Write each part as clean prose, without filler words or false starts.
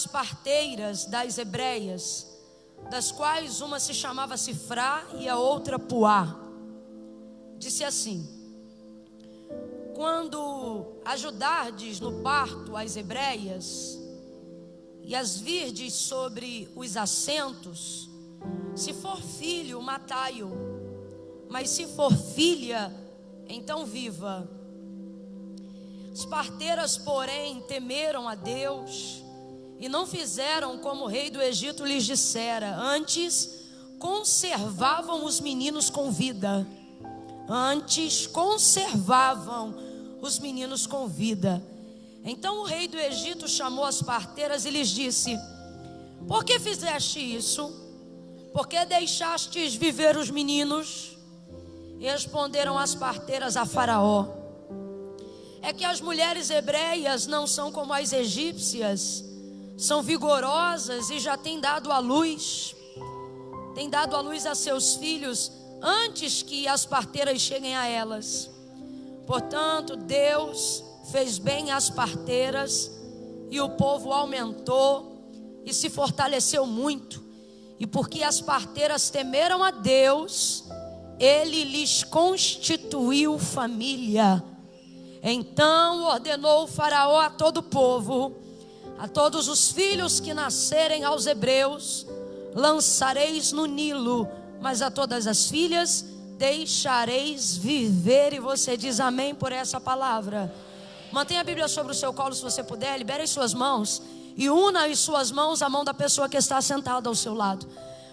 as parteiras das hebreias, das quais uma se chamava Sifrá e a outra Puá, disse assim: quando ajudardes no parto as hebreias e as virdes sobre os assentos, se for filho, matai-o, mas se for filha, então viva. As parteiras, porém, temeram a Deus e não fizeram como o rei do Egito lhes dissera, antes conservavam os meninos com vida. Antes conservavam os meninos com vida. Então o rei do Egito chamou as parteiras e lhes disse: por que fizeste isso? Por que deixastes viver os meninos? E responderam as parteiras a Faraó: é que as mulheres hebreias não são como as egípcias, são vigorosas e já têm dado à luz a seus filhos antes que as parteiras cheguem a elas. Portanto, Deus fez bem às parteiras e o povo aumentou e se fortaleceu muito. E porque as parteiras temeram a Deus, Ele lhes constituiu família. Então ordenou o Faraó a todo o povo: a todos os filhos que nascerem aos hebreus lançareis no Nilo, mas a todas as filhas deixareis viver. E você diz amém por essa palavra. Mantenha a Bíblia sobre o seu colo se você puder. Libere as suas mãos e una as suas mãos à mão da pessoa que está sentada ao seu lado.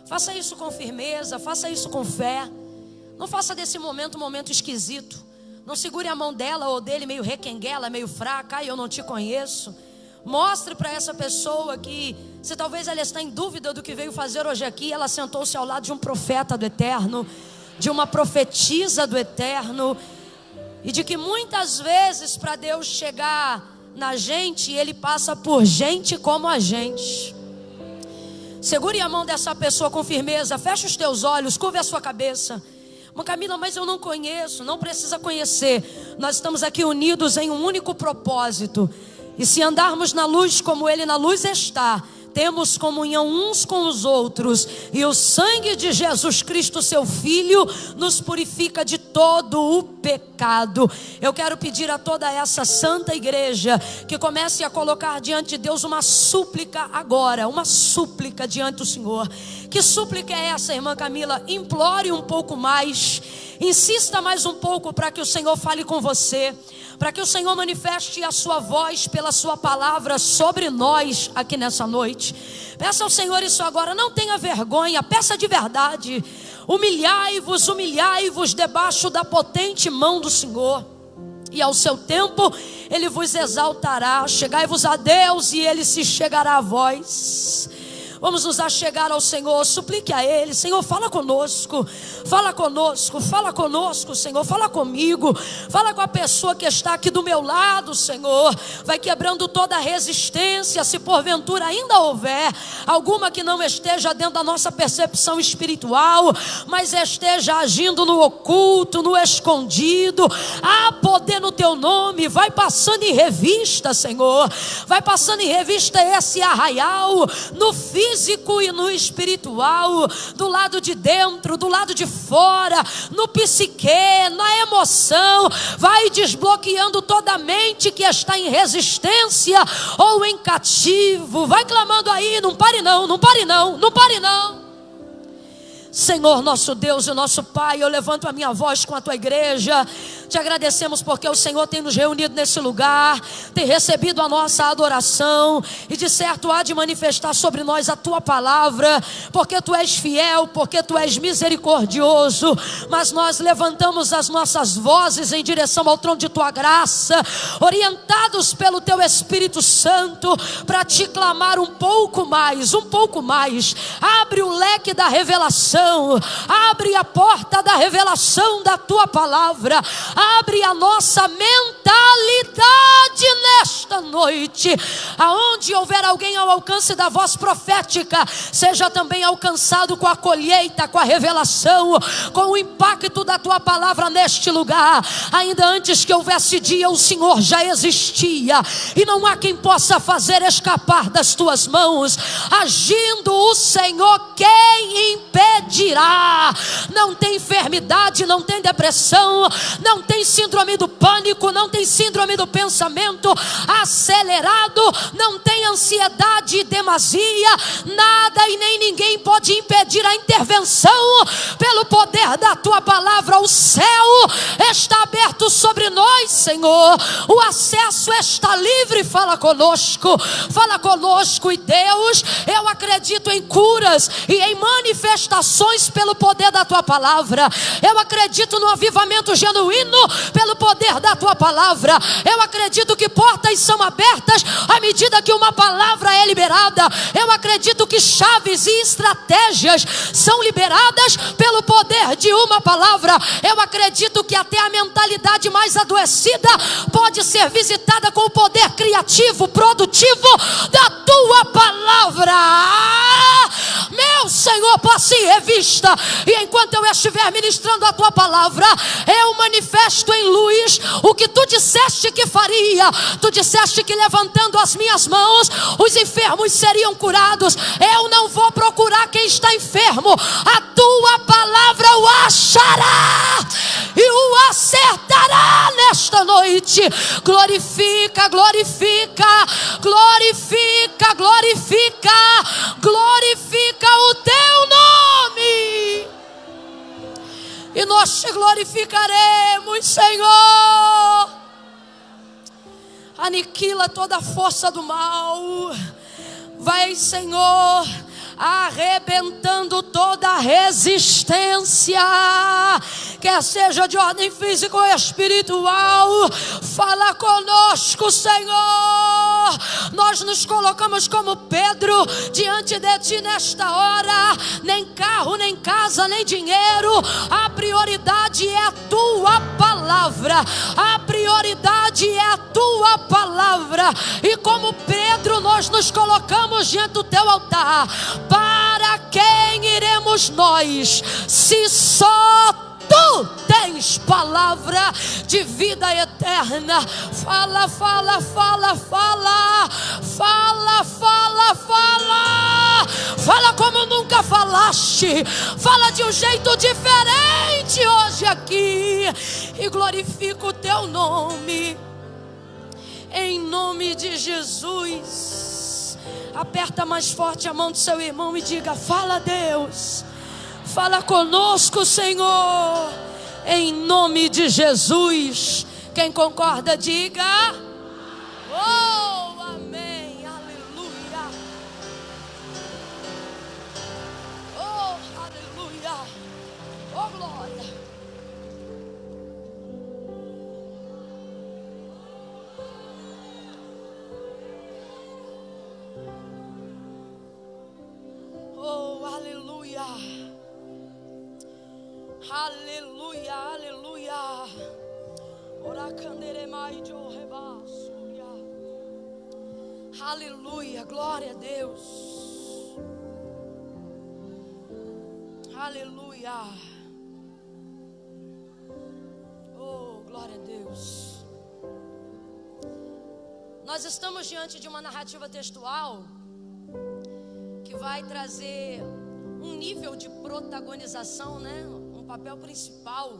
Faça isso com firmeza, faça isso com fé. Não faça desse momento um momento esquisito. Não segure a mão dela ou dele meio requenguela, meio fraca. Ai, eu não te conheço. Mostre para essa pessoa que, se talvez ela está em dúvida do que veio fazer hoje aqui, ela sentou-se ao lado de um profeta do Eterno, de uma profetisa do Eterno, e de que muitas vezes para Deus chegar na gente, Ele passa por gente como a gente. Segure a mão dessa pessoa com firmeza, feche os teus olhos, curve a sua cabeça. Mas Camila, mas eu não conheço. Não precisa conhecer. Nós estamos aqui unidos em um único propósito. E se andarmos na luz como Ele na luz está, temos comunhão uns com os outros. E o sangue de Jesus Cristo, seu Filho, nos purifica de todo o pecado. Eu quero pedir a toda essa santa igreja que comece a colocar diante de Deus uma súplica agora. Uma súplica diante do Senhor. Que súplica é essa, irmã Camila? Implore um pouco mais. Insista mais um pouco para que o Senhor fale com você, para que o Senhor manifeste a sua voz pela sua palavra sobre nós aqui nessa noite. Peça ao Senhor isso agora, não tenha vergonha, peça de verdade. Humilhai-vos debaixo da potente mão do Senhor, e ao seu tempo Ele vos exaltará. Chegai-vos a Deus e Ele se chegará a vós. Vamos nos achegar ao Senhor, suplique a Ele. Senhor, fala conosco, Senhor, fala comigo, fala com a pessoa que está aqui do meu lado, Senhor. Vai quebrando toda a resistência, se porventura ainda houver alguma que não esteja dentro da nossa percepção espiritual, mas esteja agindo no oculto, no escondido. Há poder no Teu nome. Vai passando em revista, Senhor, vai passando em revista esse arraial, no físico e no espiritual, do lado de dentro, do lado de fora, no psique, na emoção. Vai desbloqueando toda a mente que está em resistência ou em cativo. Vai clamando aí, não pare não, não pare não, não pare não. Senhor, nosso Deus e nosso Pai, eu levanto a minha voz com a Tua igreja. Te agradecemos porque o Senhor tem nos reunido nesse lugar, tem recebido a nossa adoração, e de certo há de manifestar sobre nós a Tua palavra, porque Tu és fiel, porque Tu és misericordioso. Mas nós levantamos as nossas vozes em direção ao trono de Tua graça, orientados pelo Teu Espírito Santo, para Te clamar um pouco mais, um pouco mais. Abre o leque da revelação, abre a porta da revelação da Tua palavra, Abre a nossa mentalidade nesta noite. Aonde houver alguém ao alcance da voz profética, seja também alcançado com a colheita, com a revelação, com o impacto da tua palavra neste lugar. Ainda antes que houvesse dia, o Senhor já existia, e não há quem possa fazer escapar das tuas mãos. Agindo o Senhor, quem impedirá? Não tem enfermidade, não tem depressão, não tem síndrome do pânico, não tem síndrome do pensamento acelerado, não tem ansiedade e demasia. Nada e nem ninguém pode impedir a intervenção pelo poder da tua palavra. O céu está aberto sobre nós, Senhor. O acesso está livre. Fala conosco, e Deus, eu acredito em curas e em manifestações pelo poder da tua palavra. Eu acredito no avivamento genuíno pelo poder da tua palavra. Eu acredito que portas são abertas à medida que uma palavra é liberada. Eu acredito que chaves e estratégias são liberadas pelo poder de uma palavra. Eu acredito que até a mentalidade mais adoecida pode ser visitada com o poder criativo, produtivo da tua palavra. Meu Senhor, passe em revista, e enquanto eu estiver ministrando a tua palavra, eu manifesto em luz o que tu disseste que faria. Tu disseste que levantando as minhas mãos, os enfermos seriam curados. Eu não vou procurar quem está enfermo, a tua palavra o achará e o acertará nesta noite. Glorifica, glorifica, glorifica, glorifica, glorifica o teu nome, e nós te glorificaremos, Senhor. Aniquila toda a força do mal. Vai, Senhor, arrebentando toda resistência, quer seja de ordem física ou espiritual. Fala conosco, Senhor. Nós nos colocamos como Pedro diante de ti nesta hora. Nem carro, nem casa, nem dinheiro. A prioridade é a tua palavra. A prioridade é a tua palavra. E como Pedro, nós nos colocamos diante do teu altar. Para quem iremos nós, se só tu tens palavra de vida eterna? Fala, fala, fala, fala, fala, fala, fala, fala como nunca falaste. Fala de um jeito diferente hoje aqui, e glorifica o teu nome, em nome de Jesus. Aperta mais forte a mão do seu irmão e diga: fala, Deus, fala conosco, Senhor, em nome de Jesus. Quem concorda, diga: oh, amém, aleluia, oh, aleluia, oh, glória. Oh, aleluia, aleluia, aleluia. Aleluia, glória a Deus. Aleluia. Oh, glória a Deus. Nós estamos diante de uma narrativa textual que vai trazer um nível de protagonização, né? Um papel principal.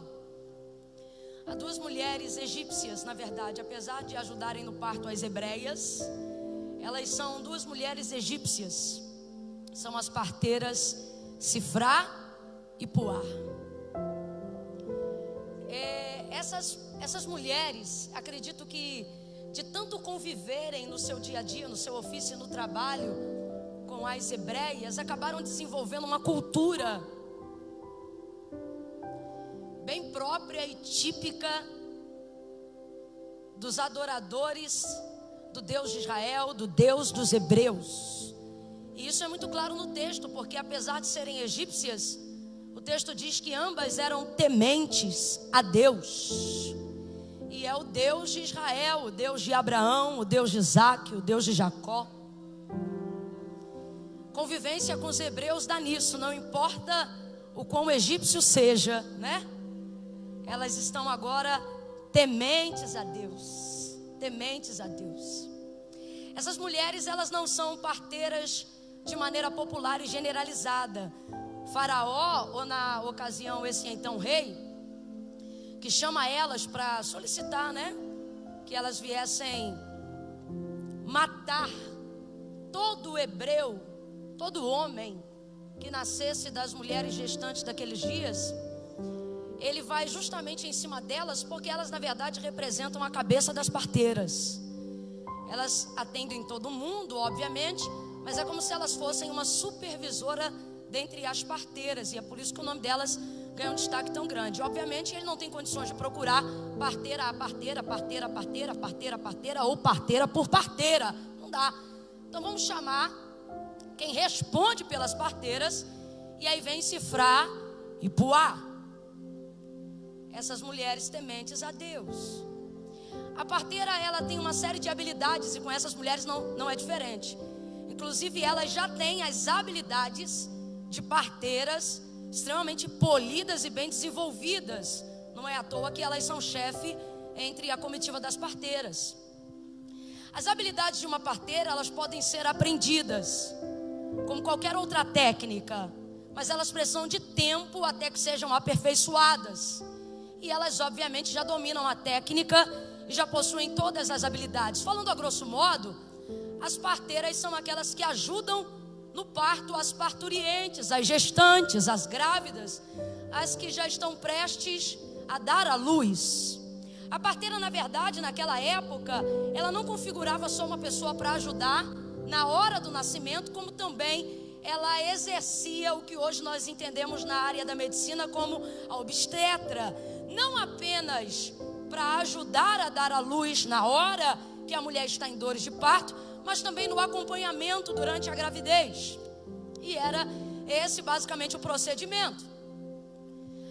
Há duas mulheres egípcias, na verdade, apesar de ajudarem no parto as hebreias, elas são duas mulheres egípcias. São as parteiras Sifrá e Puá. Essas mulheres, acredito que de tanto conviverem no seu dia a dia, no seu ofício e no trabalho com as hebreias, acabaram desenvolvendo uma cultura bem própria e típica dos adoradores do Deus de Israel, do Deus dos hebreus. E isso é muito claro no texto, porque apesar de serem egípcias, o texto diz que ambas eram tementes a Deus. E é o Deus de Israel, o Deus de Abraão, o Deus de Isaac, o Deus de Jacó. Convivência com os hebreus dá nisso, não importa o quão egípcio seja, né? Elas estão agora tementes a Deus, tementes a Deus. Essas mulheres, elas não são parteiras de maneira popular e generalizada. Faraó, ou na ocasião esse então rei, que chama elas para solicitar, né, que elas viessem matar todo hebreu, todo homem que nascesse das mulheres gestantes daqueles dias. Ele vai justamente em cima delas, porque elas na verdade representam a cabeça das parteiras. Elas atendem todo mundo, obviamente, mas é como se elas fossem uma supervisora dentre as parteiras, e é por isso que o nome delas ganha um destaque tão grande. Obviamente ele não tem condições de procurar parteira a parteira, parteira a parteira, parteira a parteira ou parteira por parteira, não dá. Então vamos chamar quem responde pelas parteiras, e aí vem Sifrá e Puá, essas mulheres tementes a Deus. A parteira, ela tem uma série de habilidades, e com essas mulheres não é diferente. Inclusive elas já têm as habilidades de parteiras extremamente polidas e bem desenvolvidas. Não é à toa que elas são chefe entre a comitiva das parteiras. As habilidades de uma parteira, elas podem ser aprendidas, como qualquer outra técnica, mas elas precisam de tempo até que sejam aperfeiçoadas. E elas obviamente já dominam a técnica e já possuem todas as habilidades. Falando a grosso modo, as parteiras são aquelas que ajudam no parto as parturientes, as gestantes, as grávidas, as que já estão prestes a dar à luz. A parteira, na verdade, naquela época, ela não configurava só uma pessoa para ajudar na hora do nascimento, como também ela exercia o que hoje nós entendemos na área da medicina como a obstetra. Não apenas para ajudar a dar à luz na hora que a mulher está em dores de parto, mas também no acompanhamento durante a gravidez. E era esse basicamente o procedimento.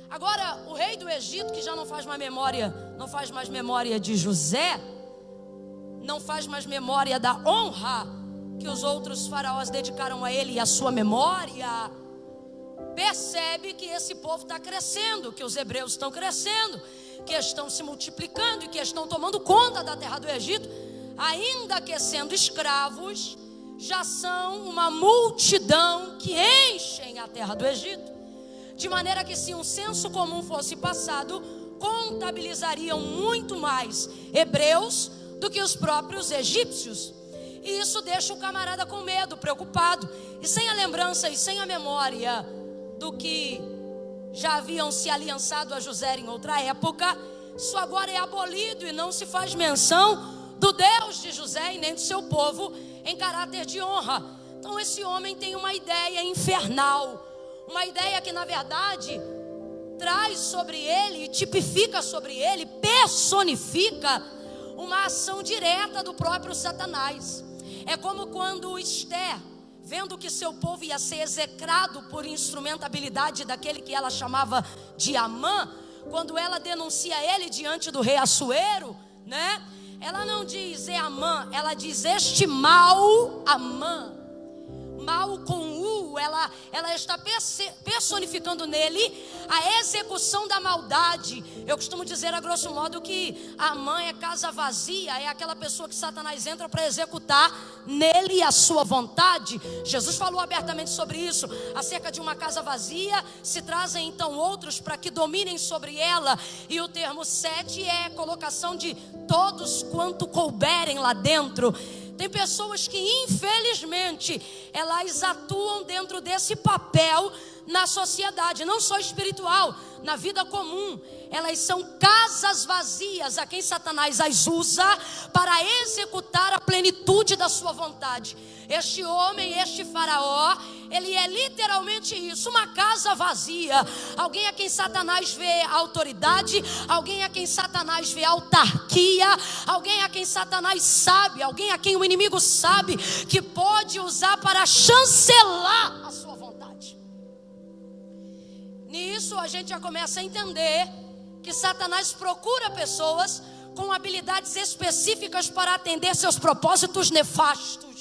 Agora, o rei do Egito, que já não faz mais memória de José, não faz mais memória da honra que os outros faraós dedicaram a ele e a sua memória, percebe que esse povo está crescendo, que os hebreus estão crescendo, que estão se multiplicando e que estão tomando conta da terra do Egito. Ainda que sendo escravos, já são uma multidão que enchem a terra do Egito. De maneira que, se um censo comum fosse passado, contabilizariam muito mais hebreus do que os próprios egípcios. E isso deixa o camarada com medo, preocupado, e sem a lembrança e sem a memória do que já haviam se aliançado a José em outra época. Isso agora é abolido e não se faz menção do Deus de José e nem do seu povo em caráter de honra. Então esse homem tem uma ideia infernal, uma ideia que na verdade traz sobre ele, tipifica sobre ele, personifica uma ação direta do próprio Satanás. É como quando Esther, vendo que seu povo ia ser execrado por instrumentabilidade daquele que ela chamava de Amã, quando ela denuncia ele diante do rei Assuero, né? Ela não diz Amã, ela diz este mal, Amã. Mal com U, ela está personificando nele a execução da maldade. Eu costumo dizer a grosso modo que Amã é casa vazia, é aquela pessoa que Satanás entra para executar nele a sua vontade. Jesus falou abertamente sobre isso, acerca de uma casa vazia, se trazem então outros para que dominem sobre ela. E o termo 7 é colocação de todos quanto couberem lá dentro. Tem pessoas que infelizmente elas atuam dentro desse papel na sociedade, não só espiritual, na vida comum. Elas são casas vazias a quem Satanás as usa para executar a plenitude da sua vontade. Este homem, este faraó, ele é literalmente isso, uma casa vazia. Alguém a quem Satanás vê autoridade, alguém a quem Satanás vê autarquia, alguém a quem Satanás sabe, alguém a quem o inimigo sabe que pode usar para chancelar a sua vontade. Nisso a gente já começa a entender que Satanás procura pessoas com habilidades específicas para atender seus propósitos nefastos.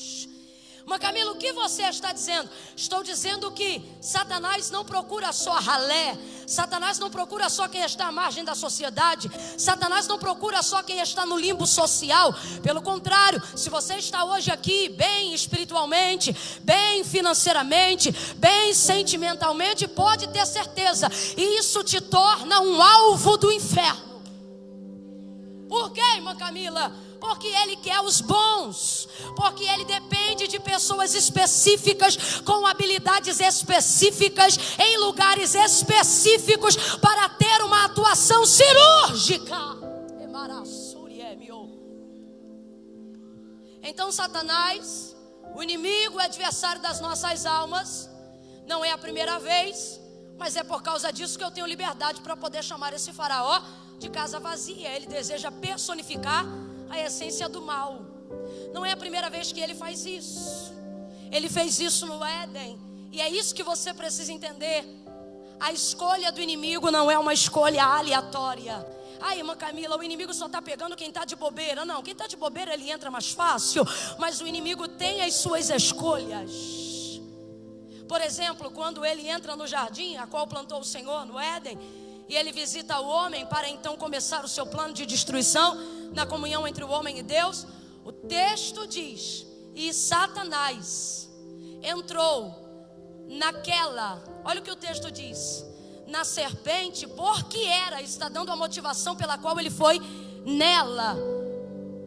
Mas Camila, o que você está dizendo? Estou dizendo que Satanás não procura só ralé, Satanás não procura só quem está à margem da sociedade, Satanás não procura só quem está no limbo social. Pelo contrário, se você está hoje aqui bem espiritualmente, bem financeiramente, bem sentimentalmente, pode ter certeza, isso te torna um alvo do inferno. Por quê, irmã Camila? Porque ele quer os bons, porque ele depende de pessoas específicas, com habilidades específicas, em lugares específicos, para ter uma atuação cirúrgica. Então Satanás, o inimigo, o adversário das nossas almas, não é a primeira vez, mas é por causa disso que eu tenho liberdade para poder chamar esse faraó de casa vazia. Ele deseja personificar a essência do mal. Não é a primeira vez que ele faz isso. Ele fez isso no Éden. E é isso que você precisa entender. A escolha do inimigo não é uma escolha aleatória. Ah, irmã Camila, o inimigo só está pegando quem está de bobeira. Não, quem está de bobeira ele entra mais fácil. Mas o inimigo tem as suas escolhas. Por exemplo, quando ele entra no jardim, a qual plantou o Senhor, no Éden, e ele visita o homem para então começar o seu plano de destruição, na comunhão entre o homem e Deus, o texto diz: e Satanás entrou naquela, olha o que o texto diz, na serpente, porque está dando a motivação pela qual ele foi nela,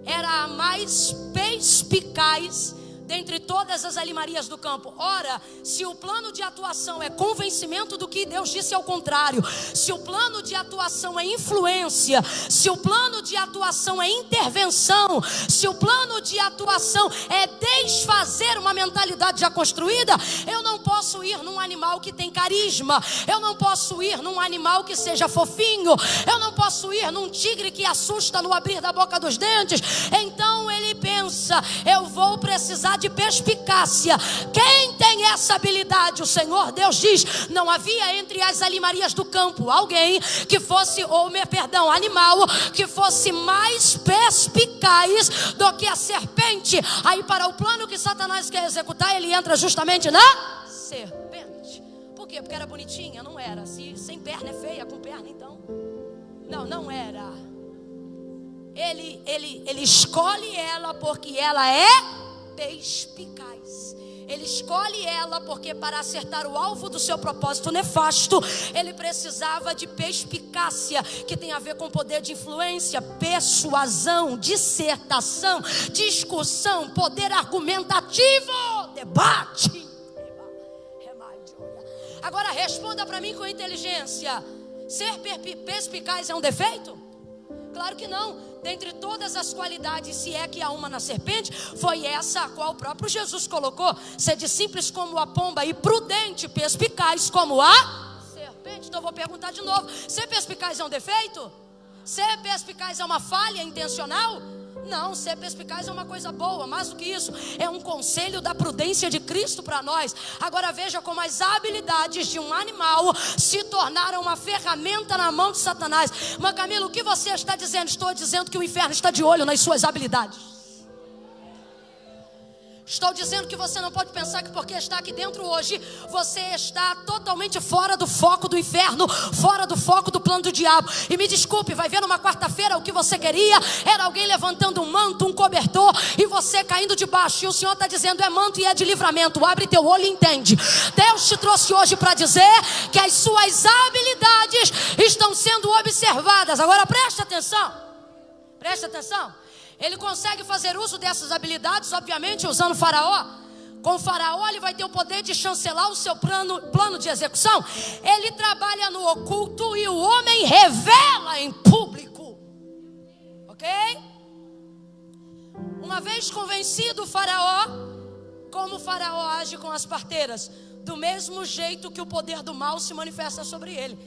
era a mais perspicaz dentre todas as alimarias do campo. Ora, se o plano de atuação é convencimento do que Deus disse ao contrário, se o plano de atuação é influência, se o plano de atuação é intervenção, se o plano de atuação é desfazer uma mentalidade já construída, eu não posso ir num animal que tem carisma, eu não posso ir num animal que seja fofinho, eu não posso ir num tigre que assusta no abrir da boca dos dentes. Então ele pensa: eu vou precisar de perspicácia. Quem tem essa habilidade? O Senhor Deus diz: não havia entre as alimarias do campo alguém que fosse, animal que fosse mais perspicaz do que a serpente. Aí, para o plano que Satanás quer executar, ele entra justamente na serpente. Por quê? Porque era bonitinha? Não era. Se sem perna é feia, com perna então. Não era. Ele escolhe ela porque ela é perspicaz. Ele escolhe ela porque, para acertar o alvo do seu propósito nefasto, ele precisava de perspicácia, que tem a ver com poder de influência, persuasão, dissertação, discussão, poder argumentativo, debate. Agora responda para mim com inteligência: ser perspicaz é um defeito? Claro que não. Dentre todas as qualidades, se é que há uma na serpente, foi essa a qual o próprio Jesus colocou: sede simples como a pomba e prudente, perspicaz como a serpente. Então eu vou perguntar de novo: ser perspicaz é um defeito? Ser perspicaz é uma falha intencional? Não, ser perspicaz é uma coisa boa. Mais do que isso, é um conselho da prudência de Cristo para nós. Agora veja como as habilidades de um animal se tornaram uma ferramenta na mão de Satanás. Mas Camila, o que você está dizendo? Estou dizendo que o inferno está de olho nas suas habilidades. Estou dizendo que você não pode pensar que porque está aqui dentro hoje, você está totalmente fora do foco do inferno, fora do foco do plano do diabo. E me desculpe, vai ver numa quarta-feira o que você queria era alguém levantando um manto, um cobertor, e você caindo debaixo. E o Senhor está dizendo: é manto e é de livramento. Abre teu olho e entende. Deus te trouxe hoje para dizer que as suas habilidades estão sendo observadas. Agora preste atenção. Preste atenção. Ele consegue fazer uso dessas habilidades, obviamente, usando Faraó. Com Faraó ele vai ter o poder de chancelar o seu plano de execução. Ele trabalha no oculto e o homem revela em público. Ok? Uma vez convencido o Faraó, como o Faraó age com as parteiras? Do mesmo jeito que o poder do mal se manifesta sobre ele.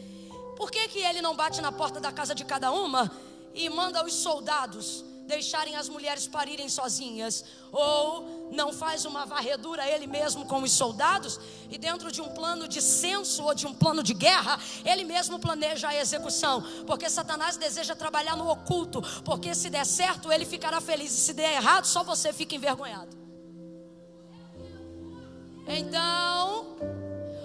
Por que ele não bate na porta da casa de cada uma e manda os soldados deixarem as mulheres parirem sozinhas, ou não faz uma varredura ele mesmo com os soldados, e dentro de um plano de censo ou de um plano de guerra, ele mesmo planeja a execução, porque Satanás deseja trabalhar no oculto, porque se der certo ele ficará feliz, e se der errado só você fica envergonhado. Então,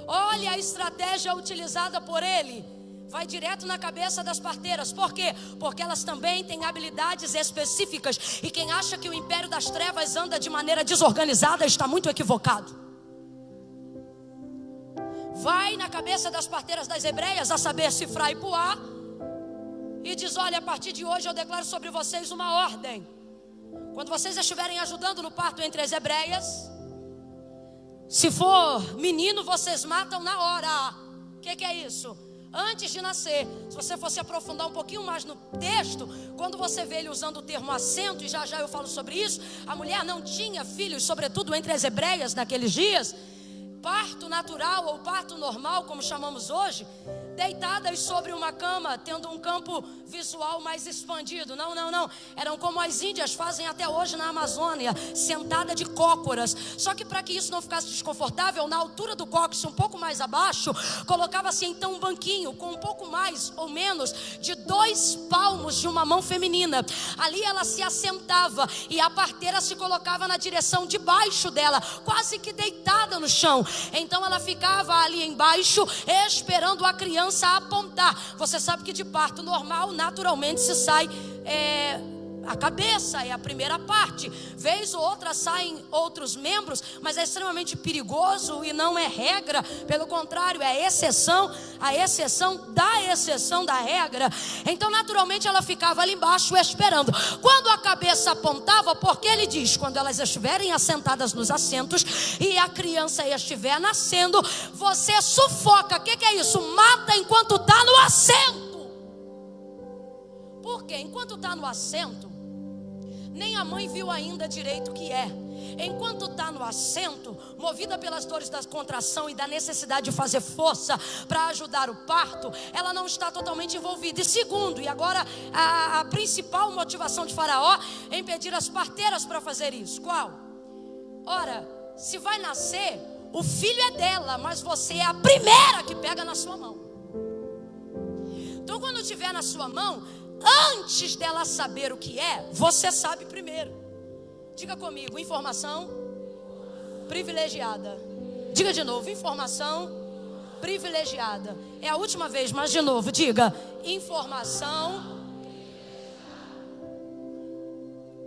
olha a estratégia utilizada por ele. Vai direto na cabeça das parteiras. Por quê? Porque elas também têm habilidades específicas. E quem acha que o império das trevas anda de maneira desorganizada está muito equivocado. Vai na cabeça das parteiras das hebreias, a saber, Sifra e Puá, e diz: olha, a partir de hoje eu declaro sobre vocês uma ordem. Quando vocês estiverem ajudando no parto entre as hebreias, se for menino, vocês matam na hora. O que é isso? Antes de nascer. Se você fosse aprofundar um pouquinho mais no texto, quando você vê ele usando o termo assento, e já já eu falo sobre isso, a mulher não tinha filhos, sobretudo entre as hebreias naqueles dias. Parto natural ou parto normal, como chamamos hoje, deitadas sobre uma cama, tendo um campo visual mais expandido. Não. Eram como as índias fazem até hoje na Amazônia, sentada de cócoras. Só que para que isso não ficasse desconfortável, na altura do cóccix, um pouco mais abaixo, colocava-se então um banquinho com um pouco mais ou menos de 2 palmos de uma mão feminina. Ali ela se assentava e a parteira se colocava na direção de baixo dela, quase que deitada no chão. Então ela ficava ali embaixo esperando a criança apontar. Você sabe que de parto normal naturalmente se sai a cabeça, é a primeira parte. Vez ou outra saem outros membros, mas é extremamente perigoso e não é regra. Pelo contrário, é exceção, a exceção da regra. Então naturalmente ela ficava ali embaixo esperando. Quando a cabeça apontava, porque ele diz, quando elas estiverem assentadas nos assentos e a criança estiver nascendo, você sufoca. O que é isso? Mata enquanto está no assento. Porque enquanto está no assento, nem a mãe viu ainda direito o que é. Enquanto está no assento, movida pelas dores da contração e da necessidade de fazer força para ajudar o parto, ela não está totalmente envolvida. E segundo, e agora a principal motivação de Faraó é impedir as parteiras para fazer isso. Qual? Ora, se vai nascer, o filho é dela, mas você é a primeira que pega na sua mão. Então quando estiver na sua mão, antes dela saber o que é, você sabe primeiro. Diga comigo: informação privilegiada. Diga de novo: informação privilegiada. É a última vez, mas de novo, diga: informação.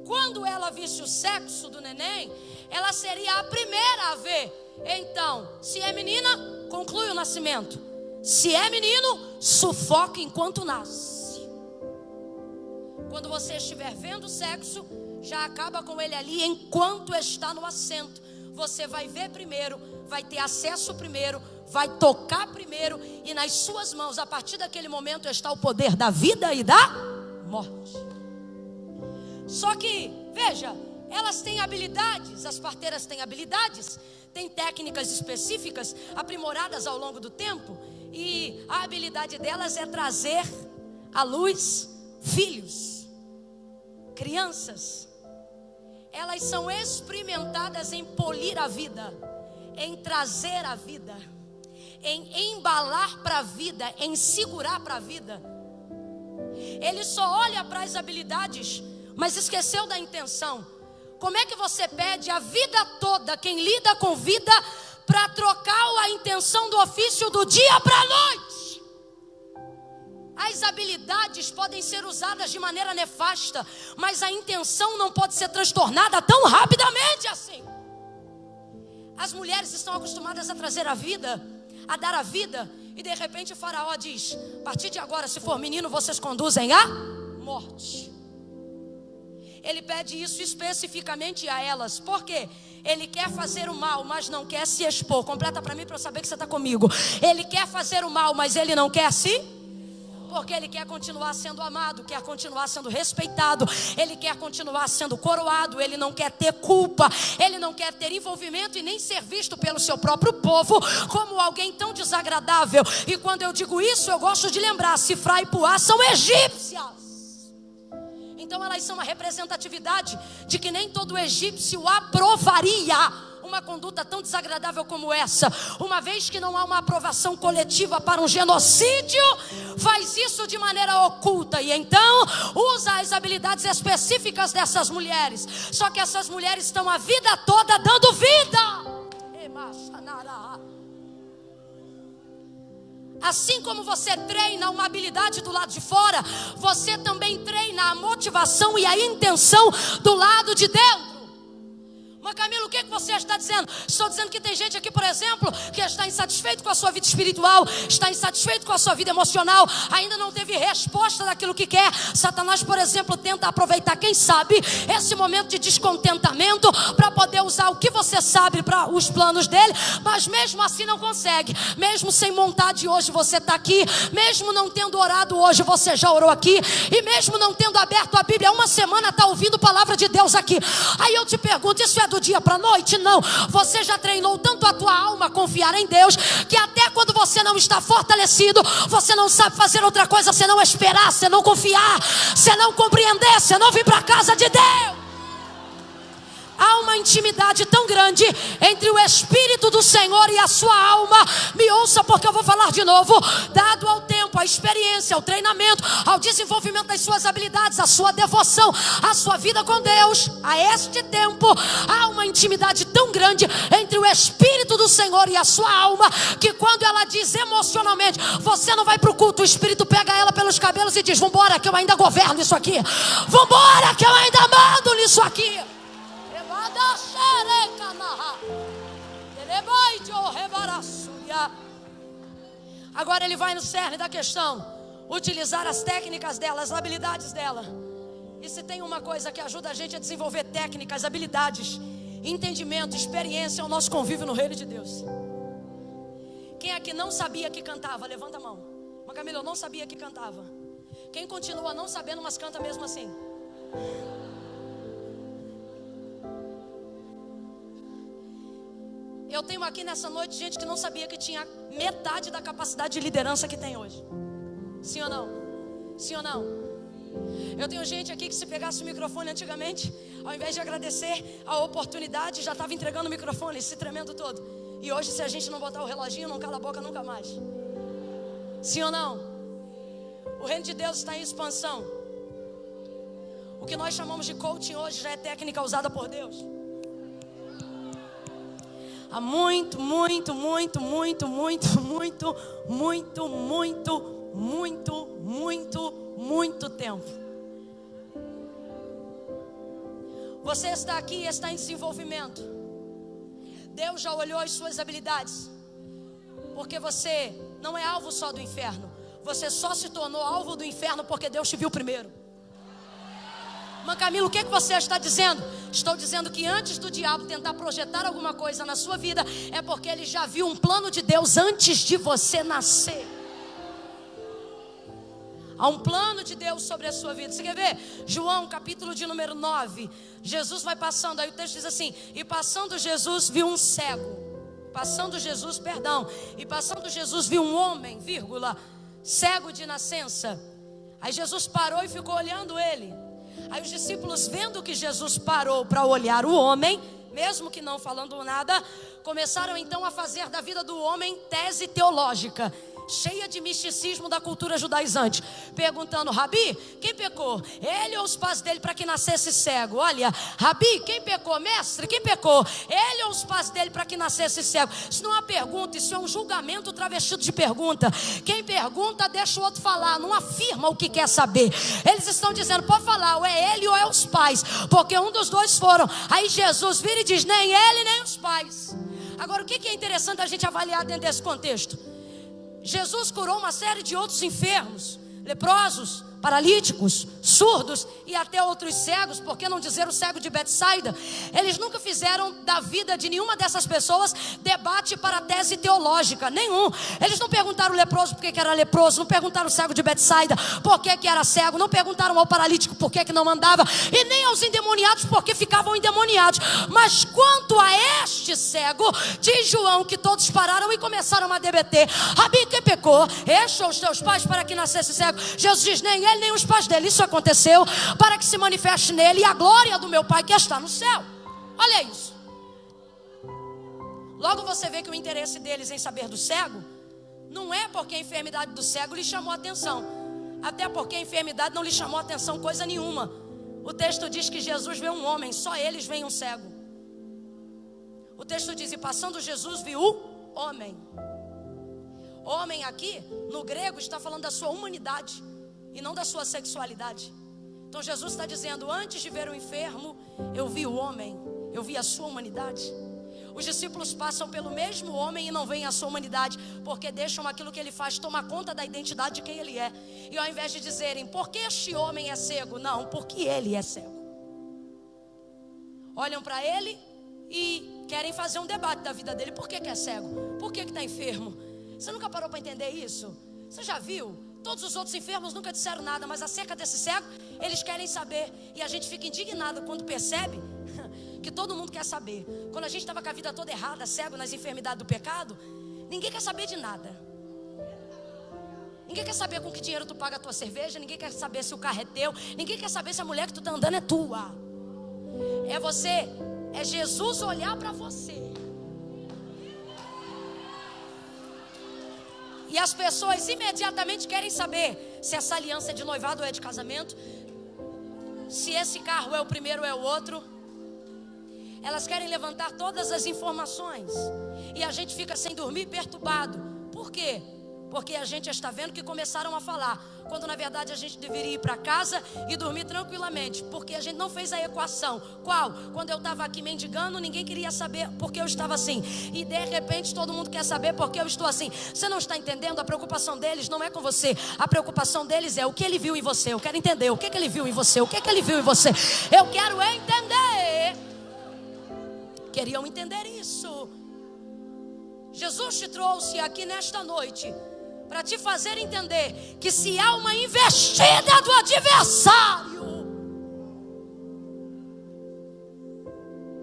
Quando ela visse o sexo do neném, ela seria a primeira a ver. Então, se é menina, conclui o nascimento. Se é menino, sufoca enquanto nasce. Quando você estiver vendo o sexo, já acaba com ele ali enquanto está no assento. Você vai ver primeiro, vai ter acesso primeiro, vai tocar primeiro, e nas suas mãos, a partir daquele momento, está o poder da vida e da morte. Só que, veja, elas têm habilidades, as parteiras têm habilidades, têm técnicas específicas, aprimoradas ao longo do tempo, e a habilidade delas é trazer à luz filhos. Crianças, elas são experimentadas em polir a vida, em trazer a vida, em embalar para a vida, em segurar para a vida. Ele só olha para as habilidades, mas esqueceu da intenção. Como é que você pede a vida toda, quem lida com vida, para trocar a intenção do ofício do dia para a noite? As habilidades podem ser usadas de maneira nefasta, mas a intenção não pode ser transtornada tão rapidamente assim. As mulheres estão acostumadas a trazer a vida, a dar a vida, e de repente o Faraó diz: a partir de agora, se for menino, vocês conduzem a morte. Ele pede isso especificamente a elas. Por quê? Ele quer fazer o mal, mas não quer se expor. Completa para mim, para eu saber que você está comigo. Ele quer fazer o mal, mas ele não quer se... Porque ele quer continuar sendo amado, quer continuar sendo respeitado, ele quer continuar sendo coroado, ele não quer ter culpa, ele não quer ter envolvimento e nem ser visto pelo seu próprio povo como alguém tão desagradável. E quando eu digo isso, eu gosto de lembrar: Sifra e Puá são egípcias. Então elas são uma representatividade de que nem todo egípcio aprovaria uma conduta tão desagradável como essa. Uma vez que não há uma aprovação coletiva para um genocídio, faz isso de maneira oculta e então usa as habilidades específicas dessas mulheres. Só que essas mulheres estão a vida toda dando vida. Assim como você treina uma habilidade do lado de fora, você também treina a motivação e a intenção do lado de dentro. Mas Camilo, o que você está dizendo? Estou dizendo que tem gente aqui, por exemplo, que está insatisfeito com a sua vida espiritual, está insatisfeito com a sua vida emocional, ainda não teve resposta daquilo que quer. Satanás, por exemplo, tenta aproveitar, quem sabe, esse momento de descontentamento para poder usar o que você sabe para os planos dele, mas mesmo assim não consegue. Mesmo sem vontade, hoje você está aqui, mesmo não tendo orado hoje, você já orou aqui, e mesmo não tendo aberto a Bíblia, uma semana está ouvindo a palavra de Deus aqui. Aí eu te pergunto, isso é do dia para a noite? Não. Você já treinou tanto a tua alma a confiar em Deus, que até quando você não está fortalecido, você não sabe fazer outra coisa senão esperar, senão confiar, senão compreender, senão vir para a casa de Deus. Há uma intimidade tão grande entre o Espírito do Senhor e a sua alma. Me ouça, porque eu vou falar de novo. Dado ao tempo, à experiência, ao treinamento, ao desenvolvimento das suas habilidades, a sua devoção, a sua vida com Deus, a este tempo, há uma intimidade tão grande entre o Espírito do Senhor e a sua alma, que quando ela diz emocionalmente, você não vai para o culto, o Espírito pega ela pelos cabelos e diz, vambora que eu ainda governo isso aqui, vambora que eu ainda mando nisso aqui. Agora ele vai no cerne da questão, utilizar as técnicas dela, as habilidades dela. E se tem uma coisa que ajuda a gente a desenvolver técnicas, habilidades, entendimento, experiência, é o nosso convívio no reino de Deus. Quem aqui não sabia que cantava, levanta a mão. Mas Camila, eu não sabia que cantava. Quem continua não sabendo, mas canta mesmo assim? Eu tenho aqui nessa noite gente que não sabia que tinha metade da capacidade de liderança que tem hoje. Sim ou não? Sim ou não? Eu tenho gente aqui que se pegasse o microfone antigamente, ao invés de agradecer a oportunidade, já estava entregando o microfone, se tremendo todo. E hoje, se a gente não botar o reloginho, não cala a boca nunca mais. Sim ou não? O reino de Deus está em expansão. O que nós chamamos de coaching hoje já é técnica usada por Deus. Há muito tempo. Você está aqui e está em desenvolvimento. Deus já olhou as suas habilidades, porque você não é alvo só do inferno. Você só se tornou alvo do inferno porque Deus te viu primeiro. Mas Camilo, o que você está dizendo? Estou dizendo que antes do diabo tentar projetar alguma coisa na sua vida, é porque ele já viu um plano de Deus antes de você nascer. Há um plano de Deus sobre a sua vida. Você quer ver? João, capítulo de número 9. Jesus vai passando, aí o texto diz assim: e passando Jesus viu um cego. E passando Jesus viu um homem, vírgula, cego de nascença. Aí Jesus parou e ficou olhando ele. Aí os discípulos, vendo que Jesus parou para olhar o homem, mesmo que não falando nada, começaram então a fazer da vida do homem tese teológica, cheia de misticismo da cultura judaizante, perguntando: Rabi, quem pecou? Ele ou os pais dele para que nascesse cego? Olha, Rabi, quem pecou? Mestre, quem pecou? Ele ou os pais dele para que nascesse cego? Isso não é uma pergunta, isso é um julgamento travestido de pergunta. Quem pergunta deixa o outro falar, não afirma o que quer saber. Eles estão dizendo: pode falar, ou é ele ou é os pais, porque um dos dois foram. Aí Jesus vira e diz: nem ele nem os pais. Agora, o que é interessante a gente avaliar dentro desse contexto? Jesus curou uma série de outros enfermos, leprosos, paralíticos, surdos e até outros cegos, por que não dizer o cego de Betsaida? Eles nunca fizeram da vida de nenhuma dessas pessoas debate para tese teológica, nenhum. Eles não perguntaram o leproso por que era leproso, não perguntaram o cego de Betsaida por que era cego, não perguntaram ao paralítico por que não andava, e nem aos endemoniados por que ficavam endemoniados. Mas quanto a este cego, diz João que todos pararam e começaram a debater: Rabi, quem pecou? Este ou os teus pais para que nascesse cego? Jesus diz: nem ele dele, nem os pais dele. Isso aconteceu para que se manifeste nele a glória do meu Pai que está no céu. Olha isso. Logo você vê que o interesse deles em saber do cego não é porque a enfermidade do cego lhe chamou a atenção. Até porque a enfermidade não lhe chamou a atenção coisa nenhuma. O texto diz que Jesus vê um homem, só eles veem um cego. O texto diz, e passando Jesus viu o homem. Homem aqui, no grego, está falando da sua humanidade e não da sua sexualidade. Então Jesus está dizendo, antes de ver o enfermo, eu vi o homem, eu vi a sua humanidade. Os discípulos passam pelo mesmo homem e não veem a sua humanidade, porque deixam aquilo que ele faz tomar conta da identidade de quem ele é. E ao invés de dizerem, por que este homem é cego? Não, porque ele é cego. Olham para ele e querem fazer um debate da vida dele. Por que é cego? Por que está enfermo? Você nunca parou para entender isso? Você já viu? Todos os outros enfermos nunca disseram nada, mas acerca desse cego, eles querem saber. E a gente fica indignado quando percebe que todo mundo quer saber. Quando a gente estava com a vida toda errada, cego nas enfermidades do pecado, ninguém quer saber de nada. Ninguém quer saber com que dinheiro tu paga a tua cerveja. Ninguém quer saber se o carro é teu. Ninguém quer saber se a mulher que tu está andando é tua. É você, é Jesus olhar para você. E as pessoas imediatamente querem saber se essa aliança é de noivado ou é de casamento, se esse carro é o primeiro ou é o outro. Elas querem levantar todas as informações. E a gente fica sem dormir, perturbado. Por quê? Porque a gente está vendo que começaram a falar, quando na verdade a gente deveria ir para casa e dormir tranquilamente, porque a gente não fez a equação. Qual? Quando eu estava aqui mendigando, ninguém queria saber porque eu estava assim, e de repente todo mundo quer saber porque eu estou assim. Você não está entendendo? A preocupação deles não é com você. A preocupação deles é o que ele viu em você. Eu quero entender o que ele viu em você. O que ele viu em você. Eu quero entender. Queriam entender isso. Jesus te trouxe aqui nesta noite para te fazer entender que se há uma investida do adversário,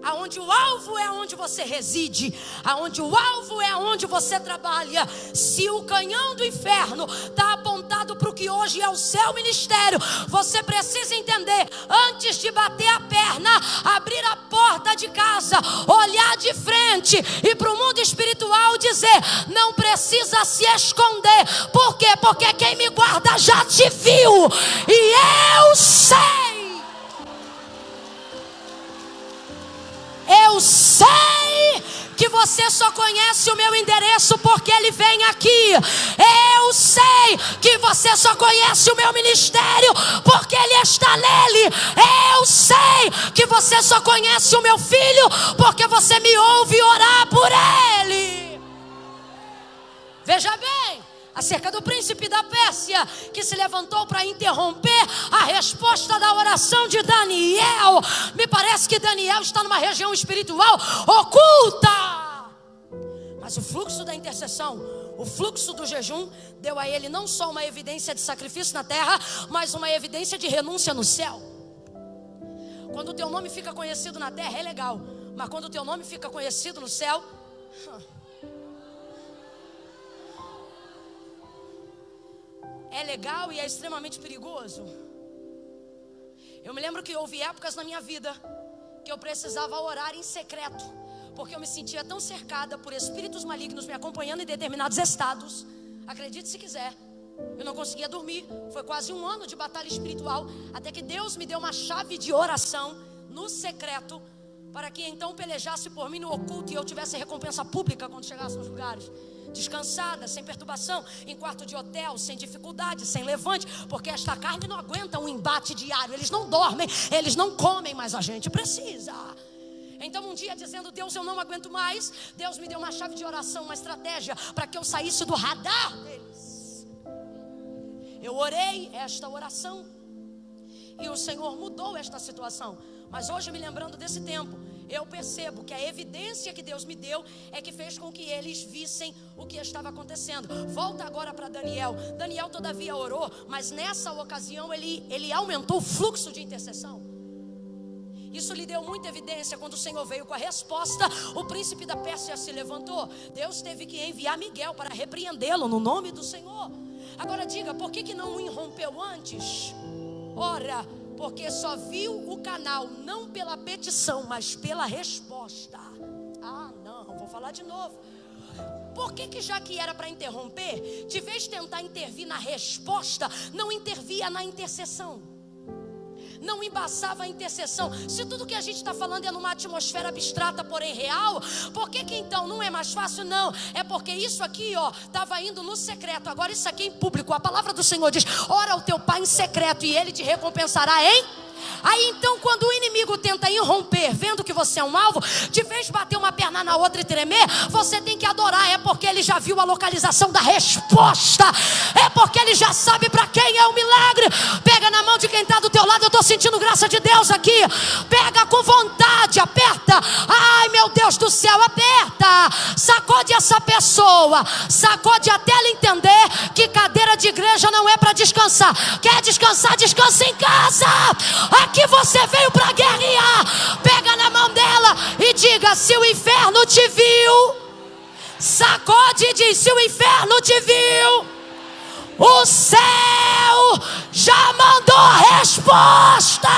aonde o alvo é onde você reside, aonde o alvo é onde você trabalha. Se o canhão do inferno está apontado para o que hoje é o seu ministério, você precisa entender, antes de bater a perna, abrir a porta de casa, olhar de frente e para o mundo espiritual dizer, não precisa se esconder. Por quê? Porque quem me guarda já te viu, e eu sei. Eu sei que você só conhece o meu endereço porque ele vem aqui. Eu sei que você só conhece o meu ministério porque ele está nele. Eu sei que você só conhece o meu filho porque você me ouve orar por ele. Veja bem, acerca do príncipe da Pérsia, que se levantou para interromper a resposta da oração de Daniel. Me parece que Daniel está numa região espiritual oculta. Mas o fluxo da intercessão, o fluxo do jejum, deu a ele não só uma evidência de sacrifício na terra, mas uma evidência de renúncia no céu. Quando o teu nome fica conhecido na terra é legal, mas quando o teu nome fica conhecido no céu, é legal e é extremamente perigoso. Eu me lembro que houve épocas na minha vida que eu precisava orar em secreto, porque eu me sentia tão cercada por espíritos malignos me acompanhando em determinados estados. Acredite se quiser, eu não conseguia dormir. Foi quase um ano de batalha espiritual, até que Deus me deu uma chave de oração no secreto, para que então pelejasse por mim no oculto e eu tivesse recompensa pública quando chegasse nos lugares. Descansada, sem perturbação, em quarto de hotel, sem dificuldade, sem levante, porque esta carne não aguenta um embate diário. Eles não dormem, eles não comem, mas a gente precisa. Então um dia dizendo, Deus, eu não aguento mais, Deus me deu uma chave de oração, uma estratégia para que eu saísse do radar deles. Eu orei esta oração e o Senhor mudou esta situação. Mas hoje, me lembrando desse tempo, eu percebo que a evidência que Deus me deu é que fez com que eles vissem o que estava acontecendo. Volta agora para Daniel. Daniel todavia orou, mas nessa ocasião ele aumentou o fluxo de intercessão. Isso lhe deu muita evidência. Quando o Senhor veio com a resposta, o príncipe da Pérsia se levantou. Deus teve que enviar Miguel para repreendê-lo no nome do Senhor. Agora diga, por que não irrompeu antes? Ora, porque só viu o canal, não pela petição, mas pela resposta. Ah, não, vou falar de novo. Por que já que era para interromper, de vez de tentar intervir na resposta, não intervia na intercessão? Não embaçava a intercessão. Se tudo que a gente está falando é numa atmosfera abstrata, porém real, por que então não é mais fácil? Não, é porque isso aqui, estava indo no secreto, agora isso aqui é em público. A palavra do Senhor diz: ora ao teu pai em secreto e ele te recompensará em... Aí então, quando o inimigo tenta irromper, vendo que você é um alvo, de vez de bater uma perna na outra e tremer, você tem que adorar. É porque ele já viu a localização da resposta. É porque ele já sabe para quem é o milagre. Pega na mão de quem está do teu lado. Eu estou sentindo graça de Deus aqui. Pega com vontade, aperta. Ai, meu Deus do céu, aperta. Sacode essa pessoa. Sacode até ela entender que cadeira de igreja não é para descansar. Quer descansar? Descansa em casa. Aqui você veio para guerrear. Pega na mão dela e diga: se o inferno te viu, sacode e diz: se o inferno te viu, o céu já mandou a resposta.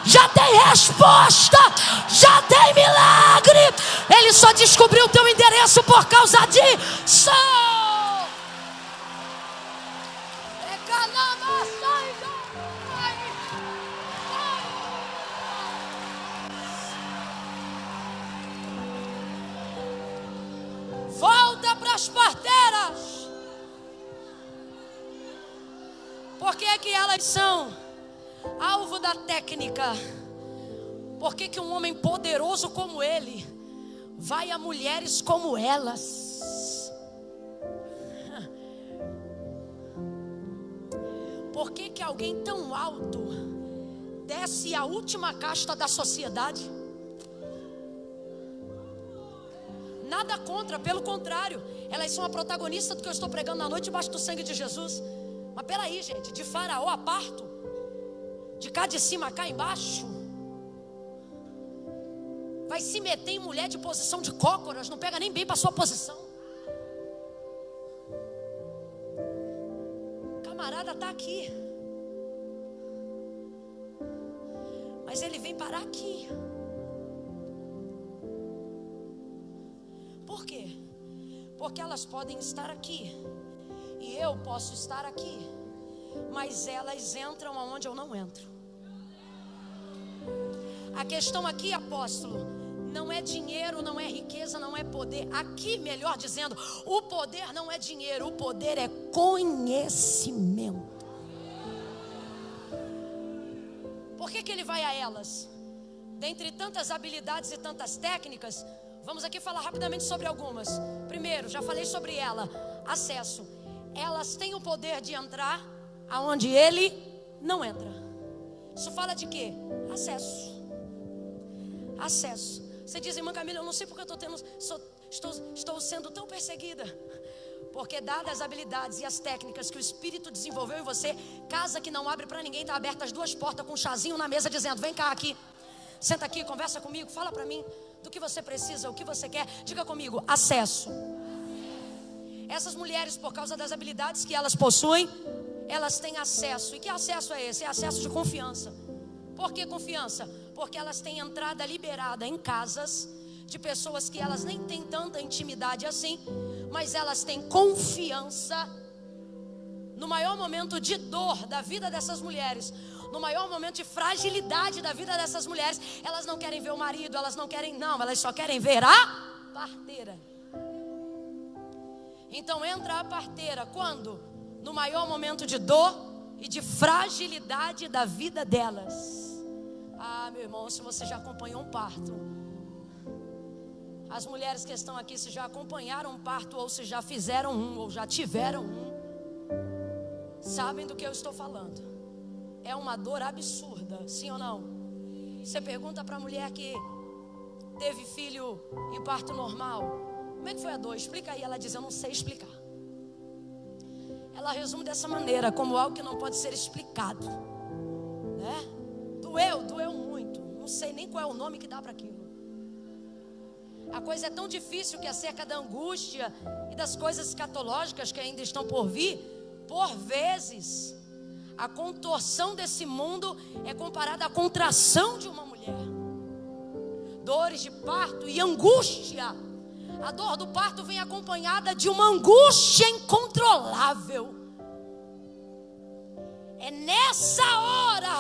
Já tem resposta, já tem milagre. Ele só descobriu o teu endereço por causa disso. Volta para as parteiras. Por que elas são alvo da técnica? Por que um homem poderoso como ele vai a mulheres como elas? Por que alguém tão alto desce a última casta da sociedade? Nada contra, pelo contrário, elas são a protagonista do que eu estou pregando na noite debaixo do sangue de Jesus. Mas peraí, gente, de Faraó a parto, de cá de cima a cá embaixo, vai se meter em mulher de posição de cócoras, não pega nem bem para sua posição. Camarada está aqui, mas ele vem parar aqui. Por quê? Porque elas podem estar aqui e eu posso estar aqui, mas elas entram aonde eu não entro. A questão aqui, apóstolo, não é dinheiro, não é riqueza, não é poder. Aqui, melhor dizendo, o poder não é dinheiro, o poder é conhecimento. Por que ele vai a elas? Dentre tantas habilidades e tantas técnicas, vamos aqui falar rapidamente sobre algumas. Primeiro, já falei sobre ela, acesso. Elas têm o poder de entrar aonde ele não entra. Isso fala de quê? Acesso. Acesso. Você diz: irmã Camila, eu não sei porque eu estou sendo tão perseguida. Porque dadas as habilidades e as técnicas que o Espírito desenvolveu em você, casa que não abre para ninguém, está aberta as duas portas com um chazinho na mesa dizendo: vem cá aqui, senta aqui, conversa comigo, fala para mim do que você precisa, o que você quer. Diga comigo: acesso. Essas mulheres, por causa das habilidades que elas possuem, elas têm acesso. E que acesso é esse? É acesso de confiança. Por que confiança? Porque elas têm entrada liberada em casas de pessoas que elas nem têm tanta intimidade assim, mas elas têm confiança no maior momento de dor da vida dessas mulheres, no maior momento de fragilidade da vida dessas mulheres. Elas não querem ver o marido, elas não querem, não, elas só querem ver a parteira. Então entra a parteira quando? No maior momento de dor e de fragilidade da vida delas. Ah, meu irmão, se você já acompanhou um parto, as mulheres que estão aqui, se já acompanharam um parto, ou se já fizeram um, ou já tiveram um, sabem do que eu estou falando. É uma dor absurda, sim ou não? Você pergunta para a mulher que teve filho em parto normal: como é que foi a dor? Explica aí. Ela diz: eu não sei explicar. Ela resume dessa maneira, como algo que não pode ser explicado, né? Doeu muito. Não sei nem qual é o nome que dá para aquilo. A coisa é tão difícil que acerca da angústia e das coisas escatológicas que ainda estão por vir, Por vezes, a contorção desse mundo é comparada à contração de uma mulher. Dores de parto e angústia. A dor do parto vem acompanhada de uma angústia incontrolável. É nessa hora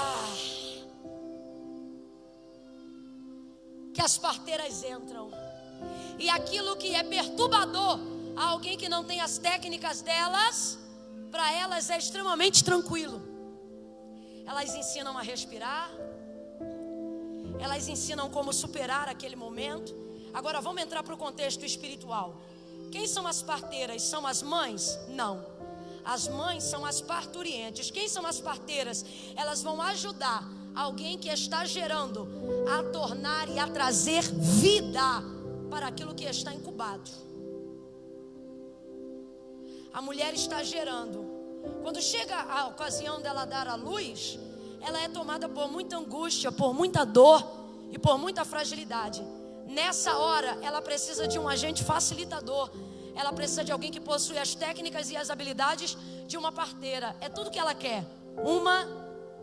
que as parteiras entram. E aquilo que é perturbador a alguém que não tem as técnicas delas, para elas é extremamente tranquilo. Elas ensinam a respirar. Elas ensinam como superar aquele momento. Agora vamos entrar para o contexto espiritual. Quem são as parteiras? São as mães? Não. As mães são as parturientes. Quem são as parteiras? Elas vão ajudar alguém que está gerando a tornar e a trazer vida para aquilo que está incubado. A mulher está gerando. Quando chega a ocasião dela dar à luz, ela é tomada por muita angústia, por muita dor e por muita fragilidade. Nessa hora, ela precisa de um agente facilitador. Ela precisa de alguém que possui as técnicas e as habilidades de uma parteira. É tudo que ela quer. Uma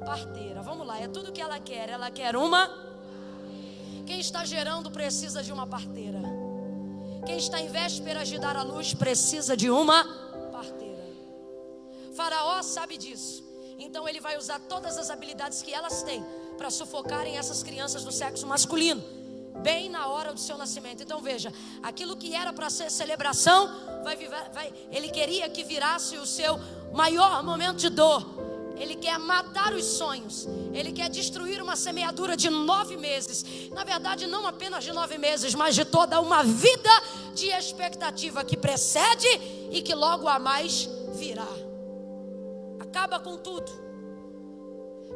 parteira. Vamos lá, é tudo que ela quer. Ela quer uma. Quem está gerando precisa de uma parteira. Quem está em vésperas de dar à luz precisa de uma parteira. Faraó sabe disso. Então ele vai usar todas as habilidades que elas têm para sufocarem essas crianças do sexo masculino, bem na hora do seu nascimento. Então veja, aquilo que era para ser celebração, ele queria que virasse o seu maior momento de dor. Ele quer matar os sonhos. Ele quer destruir uma semeadura de 9 meses. Na verdade, não apenas de 9 meses, mas de toda uma vida de expectativa que precede e que logo a mais virá. Acaba com tudo.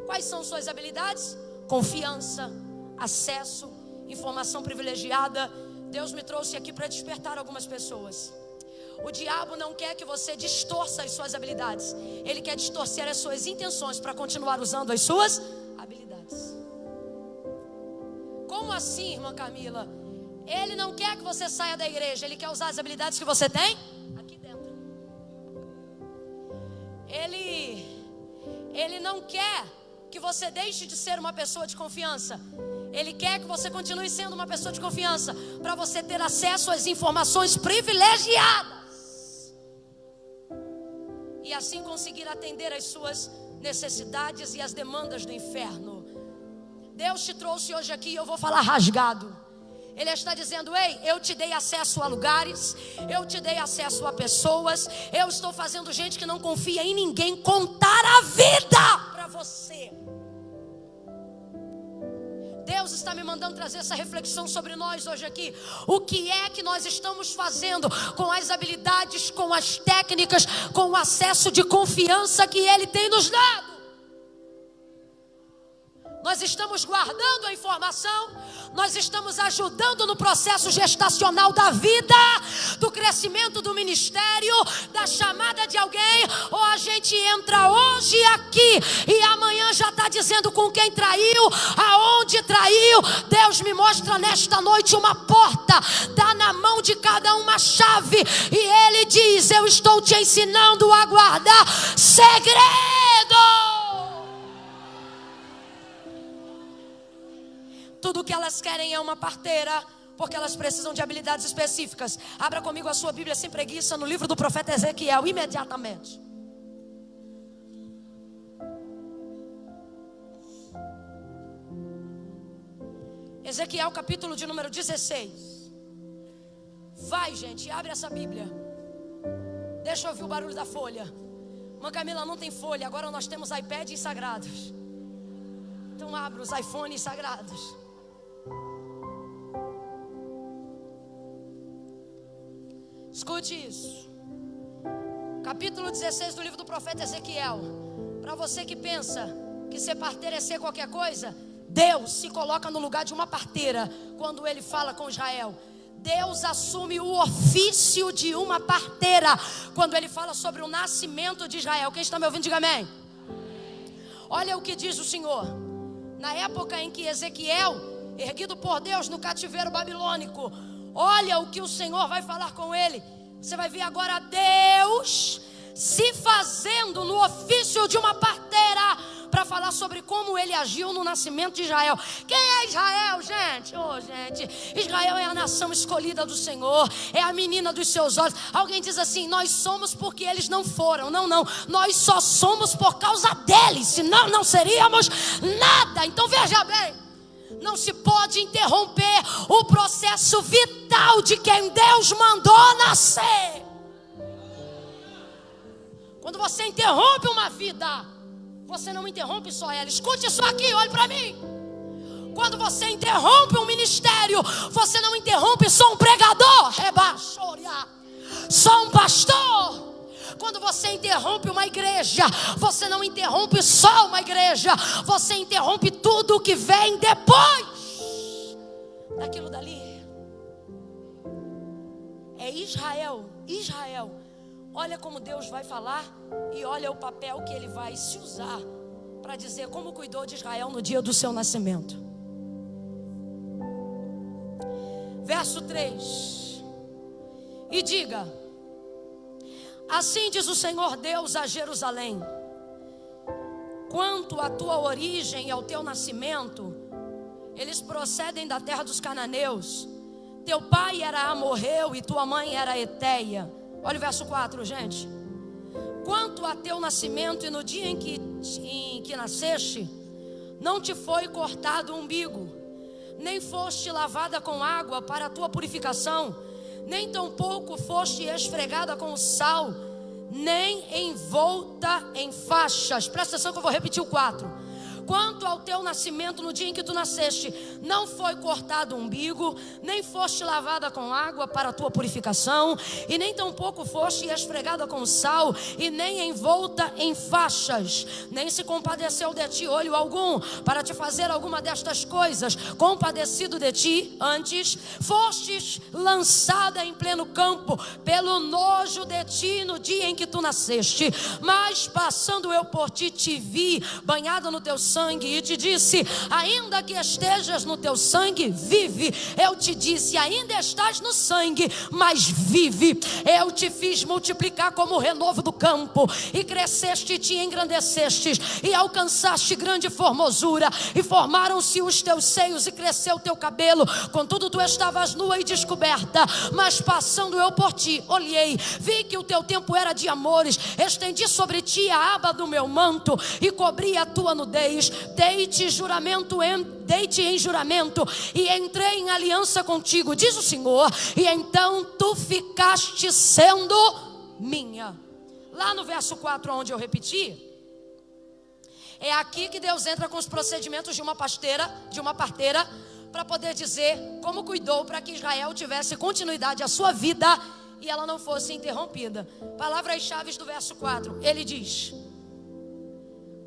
Quais são suas habilidades? Confiança, acesso, informação privilegiada. Deus me trouxe aqui para despertar algumas pessoas. O diabo não quer que você distorça as suas habilidades. Ele quer distorcer as suas intenções para continuar usando as suas habilidades. Como assim, irmã Camila? Ele não quer que você saia da igreja. Ele quer usar as habilidades que você tem aqui dentro. Ele não quer que você deixe de ser uma pessoa de confiança. Ele quer que você continue sendo uma pessoa de confiança, para você ter acesso às informações privilegiadas e assim conseguir atender às suas necessidades e às demandas do inferno. Deus te trouxe hoje aqui e eu vou falar rasgado. Ele está dizendo: ei, eu te dei acesso a lugares, eu te dei acesso a pessoas, eu estou fazendo gente que não confia em ninguém contar a vida para você. Deus está me mandando trazer essa reflexão sobre nós hoje aqui. O que é que nós estamos fazendo com as habilidades, com as técnicas, com o acesso de confiança que Ele tem nos dado? Nós estamos guardando a informação, nós estamos ajudando no processo gestacional da vida, do crescimento do ministério, da chamada de alguém, ou a gente entra hoje aqui e amanhã já está dizendo com quem traiu, aonde traiu. Deus me mostra nesta noite uma porta, dá na mão de cada uma chave e Ele diz: eu estou te ensinando a guardar segredo. Tudo o que elas querem é uma parteira, porque elas precisam de habilidades específicas. Abra comigo a sua Bíblia sem preguiça no livro do profeta Ezequiel, imediatamente. Ezequiel, capítulo de número 16. Vai, gente, abre essa Bíblia. Deixa eu ouvir o barulho da folha. Mãe Camila, não tem folha, agora nós temos iPads sagrados. Então abra os iPhones sagrados. Escute isso. Capítulo 16 do livro do profeta Ezequiel. Para você que pensa que ser parteira é ser qualquer coisa, Deus se coloca no lugar de uma parteira quando Ele fala com Israel. Deus assume o ofício de uma parteira quando Ele fala sobre o nascimento de Israel. Quem está me ouvindo, diga amém. Olha o que diz o Senhor. Na época em que Ezequiel, erguido por Deus no cativeiro babilônico, olha o que o Senhor vai falar com ele. Você vai ver agora Deus se fazendo no ofício de uma parteira, para falar sobre como ele agiu no nascimento de Israel. Quem é Israel, gente? Gente, Israel é a nação escolhida do Senhor, é a menina dos seus olhos. Alguém diz assim: nós somos porque eles não foram. Não, nós só somos por causa deles, senão não seríamos nada. Então veja bem, não se pode interromper o processo vital de quem Deus mandou nascer. Quando você interrompe uma vida, você não interrompe só ela. Escute isso aqui, olhe para mim. Quando você interrompe um ministério, você não interrompe só um pregador, só um pastor. Quando você interrompe uma igreja, você não interrompe só uma igreja, você interrompe tudo o que vem depois daquilo dali. É Israel. Olha como Deus vai falar e olha o papel que Ele vai se usar para dizer como cuidou de Israel no dia do seu nascimento. Verso 3. E diga: assim diz o Senhor Deus a Jerusalém: quanto à tua origem e ao teu nascimento, eles procedem da terra dos cananeus. Teu pai era amorreu e tua mãe era eteia. Olha o verso 4, gente. Quanto a teu nascimento e no dia em que nasceste, não te foi cortado o umbigo, nem foste lavada com água para a tua purificação, nem tampouco foste esfregada com sal, nem envolta em faixas. Presta atenção que eu vou repetir o 4. Quanto ao teu nascimento, no dia em que tu nasceste, não foi cortado o umbigo, nem foste lavada com água para a tua purificação, e nem tampouco foste esfregada com sal, e nem envolta em faixas, nem se compadeceu de ti olho algum, para te fazer alguma destas coisas. Compadecido de ti, antes fostes lançada em pleno campo, pelo nojo de ti no dia em que tu nasceste. Mas passando eu por ti, te vi banhada no teu sangue, e te disse: ainda que estejas no teu sangue, vive. Eu te disse: ainda estás no sangue, mas vive. Eu te fiz multiplicar como o renovo do campo, e cresceste e te engrandecestes, e alcançaste grande formosura, e formaram-se os teus seios, e cresceu o teu cabelo. Contudo tu estavas nua e descoberta. Mas passando eu por ti, olhei, vi que o teu tempo era de amores, estendi sobre ti a aba do meu manto, e cobri a tua nudez. Dei-te em juramento, e entrei em aliança contigo, diz o Senhor, e então tu ficaste sendo minha. Lá no verso 4, onde eu repeti, é aqui que Deus entra com os procedimentos de uma parteira, para poder dizer como cuidou para que Israel tivesse continuidade à sua vida e ela não fosse interrompida. Palavras-chave do verso 4, ele diz: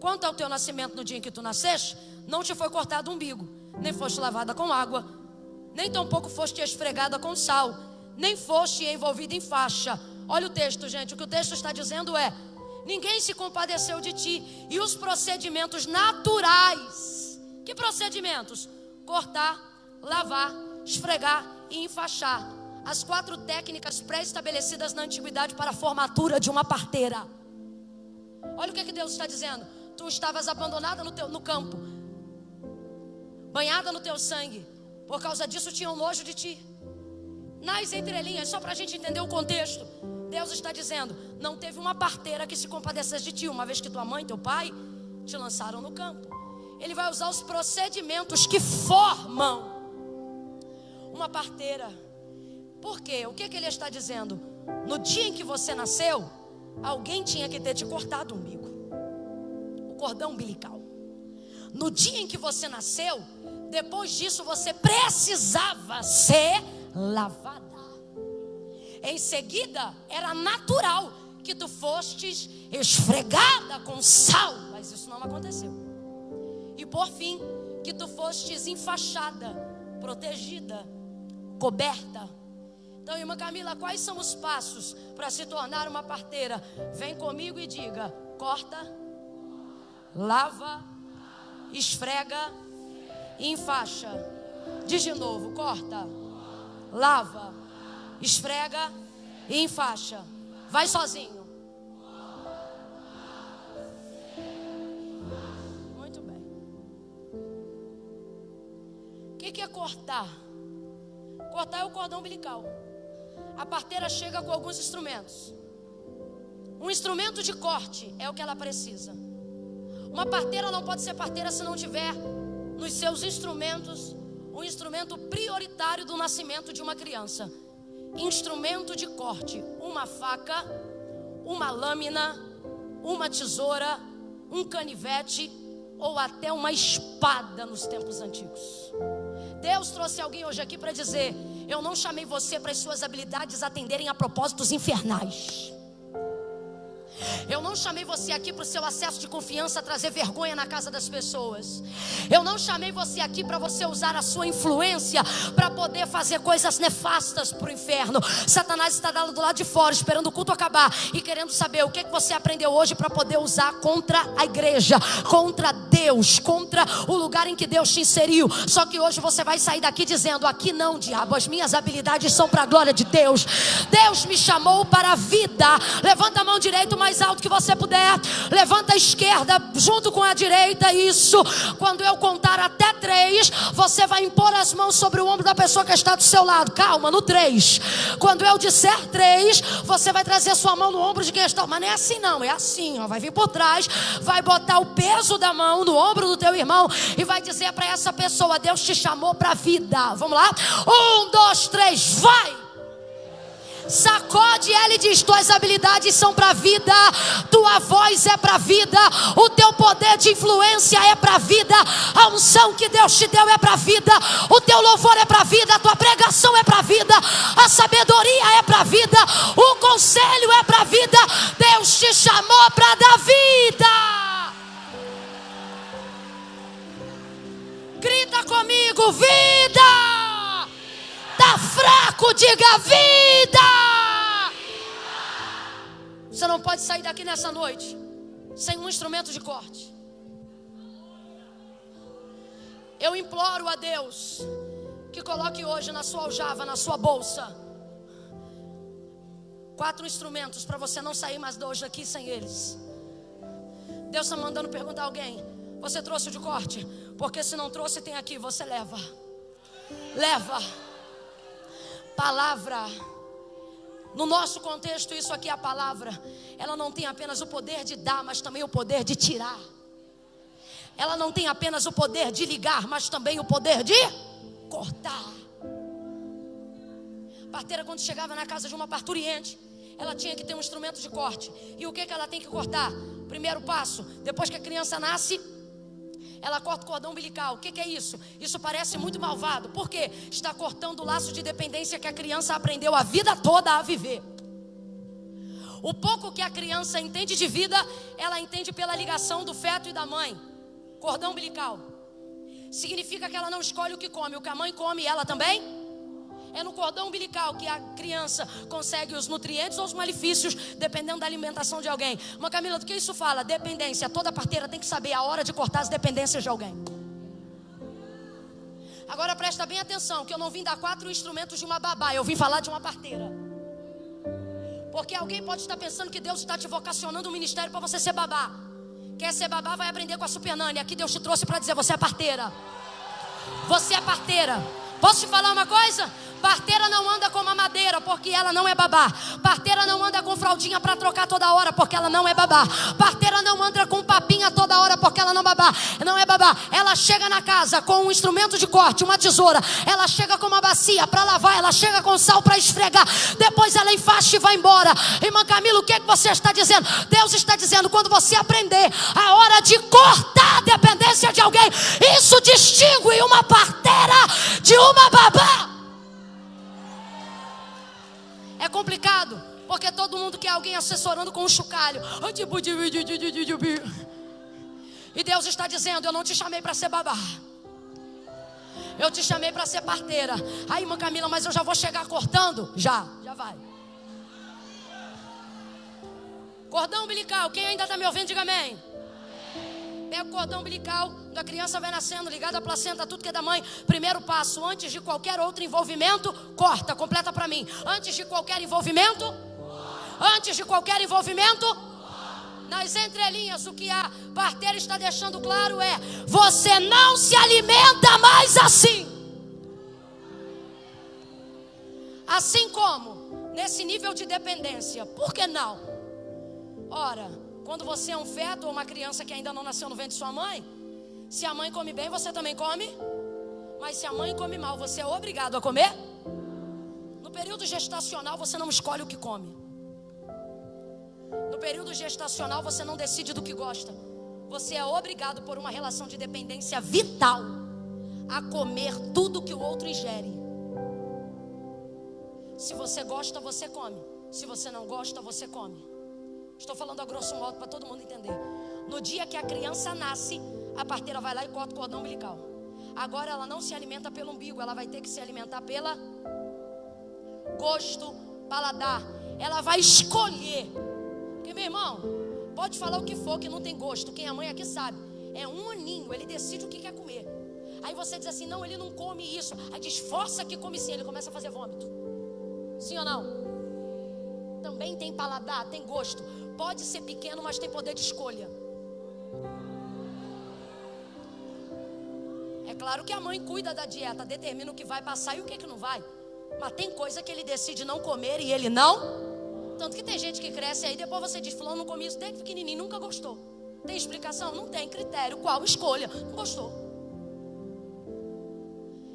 quanto ao teu nascimento, no dia em que tu nasceste, não te foi cortado o umbigo, nem foste lavada com água, nem tampouco foste esfregada com sal, nem foste envolvida em faixa. Olha o texto, gente. O que o texto está dizendo é: ninguém se compadeceu de ti. E os procedimentos naturais. Que procedimentos? Cortar, lavar, esfregar e enfaixar. As 4 técnicas pré-estabelecidas na antiguidade para a formatura de uma parteira. Olha o que Deus está dizendo. Tu estavas abandonada no campo, banhada no teu sangue. Por causa disso tinham nojo de ti. Nas entrelinhas, só para a gente entender o contexto, Deus está dizendo: não teve uma parteira que se compadecesse de ti, uma vez que tua mãe e teu pai te lançaram no campo. Ele vai usar os procedimentos que formam uma parteira. Por quê? O que ele está dizendo? No dia em que você nasceu, alguém tinha que ter te cortado o umbigo, o cordão umbilical. No dia em que você nasceu, depois disso você precisava ser lavada. Em seguida, era natural que tu fostes esfregada com sal, mas isso não aconteceu. E por fim, que tu fostes enfaixada, protegida, coberta. Então, irmã Camila, quais são os passos para se tornar uma parteira? Vem comigo e diga: corta, lava, esfrega e enfaixa. Diz de novo: corta, lava, esfrega e enfaixa. Vai sozinho. que é cortar? Cortar é o cordão umbilical. A parteira chega com alguns instrumentos. Um instrumento de corte é o que ela precisa. Uma parteira não pode ser parteira se não tiver nos seus instrumentos um instrumento prioritário do nascimento de uma criança. Instrumento de corte: uma faca, uma lâmina, uma tesoura, um canivete ou até uma espada nos tempos antigos. Deus trouxe alguém hoje aqui para dizer: eu não chamei você para as suas habilidades atenderem a propósitos infernais. Eu não chamei você aqui para o seu acesso de confiança trazer vergonha na casa das pessoas. Eu não chamei você aqui para você usar a sua influência para poder fazer coisas nefastas para o inferno. Satanás está do lado de fora esperando o culto acabar e querendo saber o que você aprendeu hoje para poder usar contra a igreja, contra Deus, contra o lugar em que Deus te inseriu. Só que hoje você vai sair daqui dizendo: aqui não, diabo, as minhas habilidades são para a glória de Deus. Deus me chamou para a vida. Levanta a mão direita o mais alto que você puder, levanta a esquerda junto com a direita. Isso. Quando eu contar até 3, você vai impor as mãos sobre o ombro da pessoa que está do seu lado. Calma, no 3. Quando eu disser 3, você vai trazer a sua mão no ombro de quem está. Mas não é assim não, é assim, ó. Vai vir por trás, vai botar o peso da mão no ombro do teu irmão e vai dizer para essa pessoa: Deus te chamou para a vida. Vamos lá? 1, 2, 3, vai! Sacode ela e diz: tuas habilidades são para a vida, tua voz é para a vida, o teu poder de influência é para a vida, a unção que Deus te deu é para a vida, o teu louvor é para a vida, a tua pregação é para a vida, a sabedoria é para a vida, o conselho é para a vida. Deus te chamou para dar vida. Grita comigo: vida! Tá fraco, diga vida. Você não pode sair daqui nessa noite sem um instrumento de corte. Eu imploro a Deus que coloque hoje na sua aljava, na sua bolsa, 4 instrumentos para você não sair mais de hoje aqui sem eles. Deus está mandando perguntar a alguém: você trouxe o de corte? Porque se não trouxe, tem aqui, você leva. Leva. Palavra. No nosso contexto, isso aqui é a palavra. Ela não tem apenas o poder de dar, mas também o poder de tirar. Ela não tem apenas o poder de ligar, mas também o poder de cortar. A parteira, quando chegava na casa de uma parturiente, ela tinha que ter um instrumento de corte. E o que ela tem que cortar? Primeiro passo: depois que a criança nasce, ela corta o cordão umbilical. O que é isso? Isso parece muito malvado. Por quê? Está cortando o laço de dependência que a criança aprendeu a vida toda a viver. O pouco que a criança entende de vida, ela entende pela ligação do feto e da mãe. Cordão umbilical significa que ela não escolhe o que come. O que a mãe come, ela também. É no cordão umbilical que a criança consegue os nutrientes ou os malefícios, dependendo da alimentação de alguém. Mas Camila, do que isso fala? Dependência. Toda parteira tem que saber a hora de cortar as dependências de alguém. Agora presta bem atenção, que eu não vim dar 4 instrumentos de uma babá, eu vim falar de uma parteira. Porque alguém pode estar pensando que Deus está te vocacionando um ministério para você ser babá. Quer ser babá, vai aprender com a Super Nani. Aqui Deus te trouxe para dizer: você é parteira. Você é parteira. Posso te falar uma coisa? Parteira não anda com mamadeira, porque ela não é babá. Parteira não anda com fraldinha para trocar toda hora, porque ela não é babá. Parteira não anda com papinha toda hora, porque ela não é babá. Ela chega na casa com um instrumento de corte, uma tesoura. Ela chega com uma bacia para lavar. Ela chega com sal para esfregar. Depois ela enfaixa e vai embora. Irmã Camila, o que você está dizendo? Deus está dizendo: quando você aprender a hora de cortar a dependência de alguém, isso distingue uma parteira de uma babá. É complicado, porque todo mundo quer alguém assessorando com um chocalho. E Deus está dizendo: eu não te chamei para ser babá, eu te chamei para ser parteira. Aí, irmã Camila, mas eu já vou chegar cortando? Já vai. Cordão umbilical, quem ainda está me ouvindo, diga amém. Pega o cordão umbilical, quando a criança vai nascendo, ligada à placenta, tudo que é da mãe. Primeiro passo: antes de qualquer outro envolvimento, corta, completa para mim. Antes de qualquer envolvimento, nas entrelinhas, o que a parteira está deixando claro é: você não se alimenta mais assim. Assim como nesse nível de dependência, por que não? Ora, quando você é um feto ou uma criança que ainda não nasceu no ventre de sua mãe, se a mãe come bem, você também come. Mas se a mãe come mal, você é obrigado a comer? No período gestacional, você não escolhe o que come. No período gestacional, você não decide do que gosta. Você é obrigado por uma relação de dependência vital a comer tudo que o outro ingere. Se você gosta, você come. Se você não gosta, você come. Estou falando a grosso modo para todo mundo entender. No dia que a criança nasce, a parteira vai lá e corta o cordão umbilical. Agora ela não se alimenta pelo umbigo, ela vai ter que se alimentar pela gosto, paladar. Ela vai escolher. Porque, meu irmão, pode falar o que for que não tem gosto. Quem é mãe aqui sabe. É um aninho, ele decide o que quer comer. Aí você diz assim, não, ele não come isso. Aí diz, força que come sim, ele começa a fazer vômito. Sim ou não? Também tem paladar, tem gosto. Pode ser pequeno, mas tem poder de escolha. É claro que a mãe cuida da dieta, determina o que vai passar e o que não vai. Mas tem coisa que ele decide não comer e ele não. Tanto que tem gente que cresce aí, depois você diz, fulano não come isso desde pequenininho, nunca gostou. Tem explicação? Não tem critério. Qual escolha? Não gostou.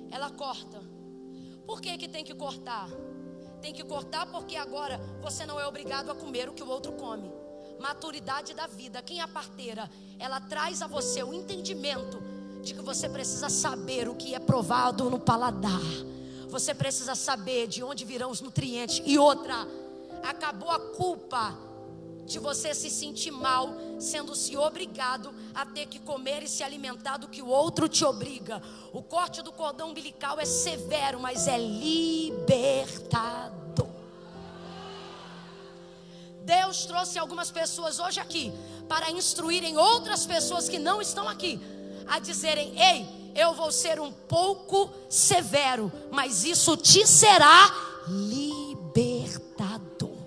Ela corta. Por que tem que cortar? Tem que cortar porque agora você não é obrigado a comer o que o outro come. Maturidade da vida. Quem é a parteira? Ela traz a você o entendimento de que você precisa saber o que é provado no paladar. Você precisa saber de onde virão os nutrientes. E outra, acabou a culpa de você se sentir mal, sendo-se obrigado a ter que comer e se alimentar do que o outro te obriga. O corte do cordão umbilical é severo, mas é libertador. Deus trouxe algumas pessoas hoje aqui para instruírem outras pessoas que não estão aqui a dizerem, ei, eu vou ser um pouco severo, mas isso te será libertador.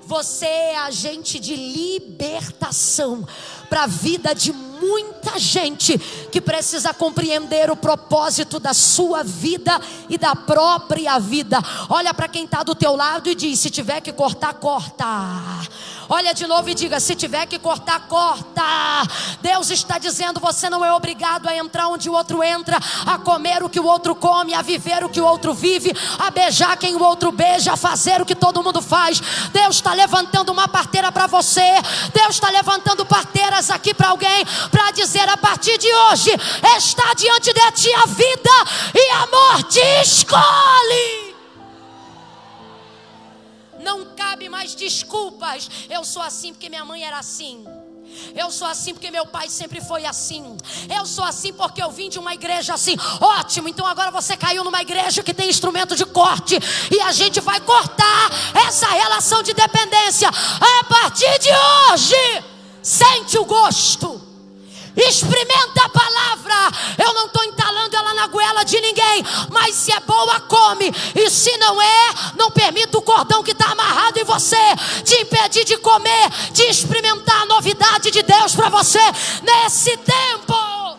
Você é agente de libertação para a vida de muita gente que precisa compreender o propósito da sua vida e da própria vida. Olha para quem está do teu lado e diz, se tiver que cortar, corta. Olha de novo e diga, se tiver que cortar, corta. Deus está dizendo, você não é obrigado a entrar onde o outro entra, a comer o que o outro come, a viver o que o outro vive, a beijar quem o outro beija, a fazer o que todo mundo faz. Deus está levantando uma parteira para você. Deus está levantando parteiras aqui para alguém, para dizer, a partir de hoje está diante de ti a vida e a morte. Escolhe. Não cabe mais desculpas. Eu sou assim porque minha mãe era assim. Eu sou assim porque meu pai sempre foi assim. Eu sou assim porque eu vim de uma igreja assim. Ótimo, então agora você caiu numa igreja que tem instrumento de corte. E a gente vai cortar essa relação de dependência. A partir de hoje, sente o gosto. Experimenta a palavra. Eu não estou entalando ela na goela de ninguém, mas se é boa, come. E se não é, não permita o cordão que está amarrado em você te impedir de comer, de experimentar a novidade de Deus para você nesse tempo.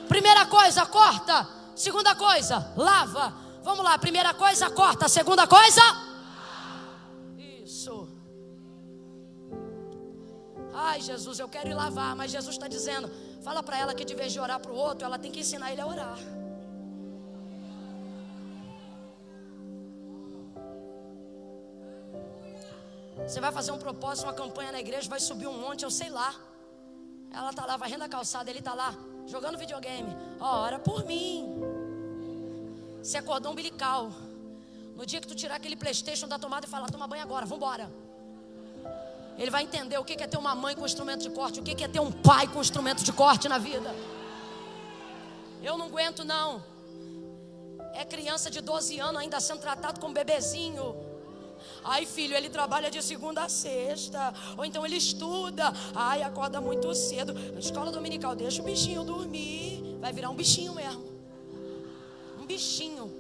Primeira coisa, corta. Segunda coisa, lava. Vamos lá, primeira coisa, corta. Segunda coisa, isso. Ai, Jesus, eu quero ir lavar. Mas Jesus está dizendo, fala para ela que de vez de orar para o outro, ela tem que ensinar ele a orar. Você vai fazer um propósito, uma campanha na igreja, vai subir um monte, eu sei lá. Ela está lá varrendo a calçada, ele está lá jogando videogame. Ora por mim. Se é cordão umbilical. No dia que tu tirar aquele PlayStation da tomada e falar, toma banho agora, vamos embora. Ele vai entender o que é ter uma mãe com instrumento de corte, o que é ter um pai com instrumento de corte na vida. Eu não aguento não. É criança de 12 anos ainda sendo tratado como bebezinho. Ai, filho, ele trabalha de segunda a sexta. Ou então ele estuda. Ai, acorda muito cedo. Escola dominical, deixa o bichinho dormir. Vai virar um bichinho mesmo. Um bichinho.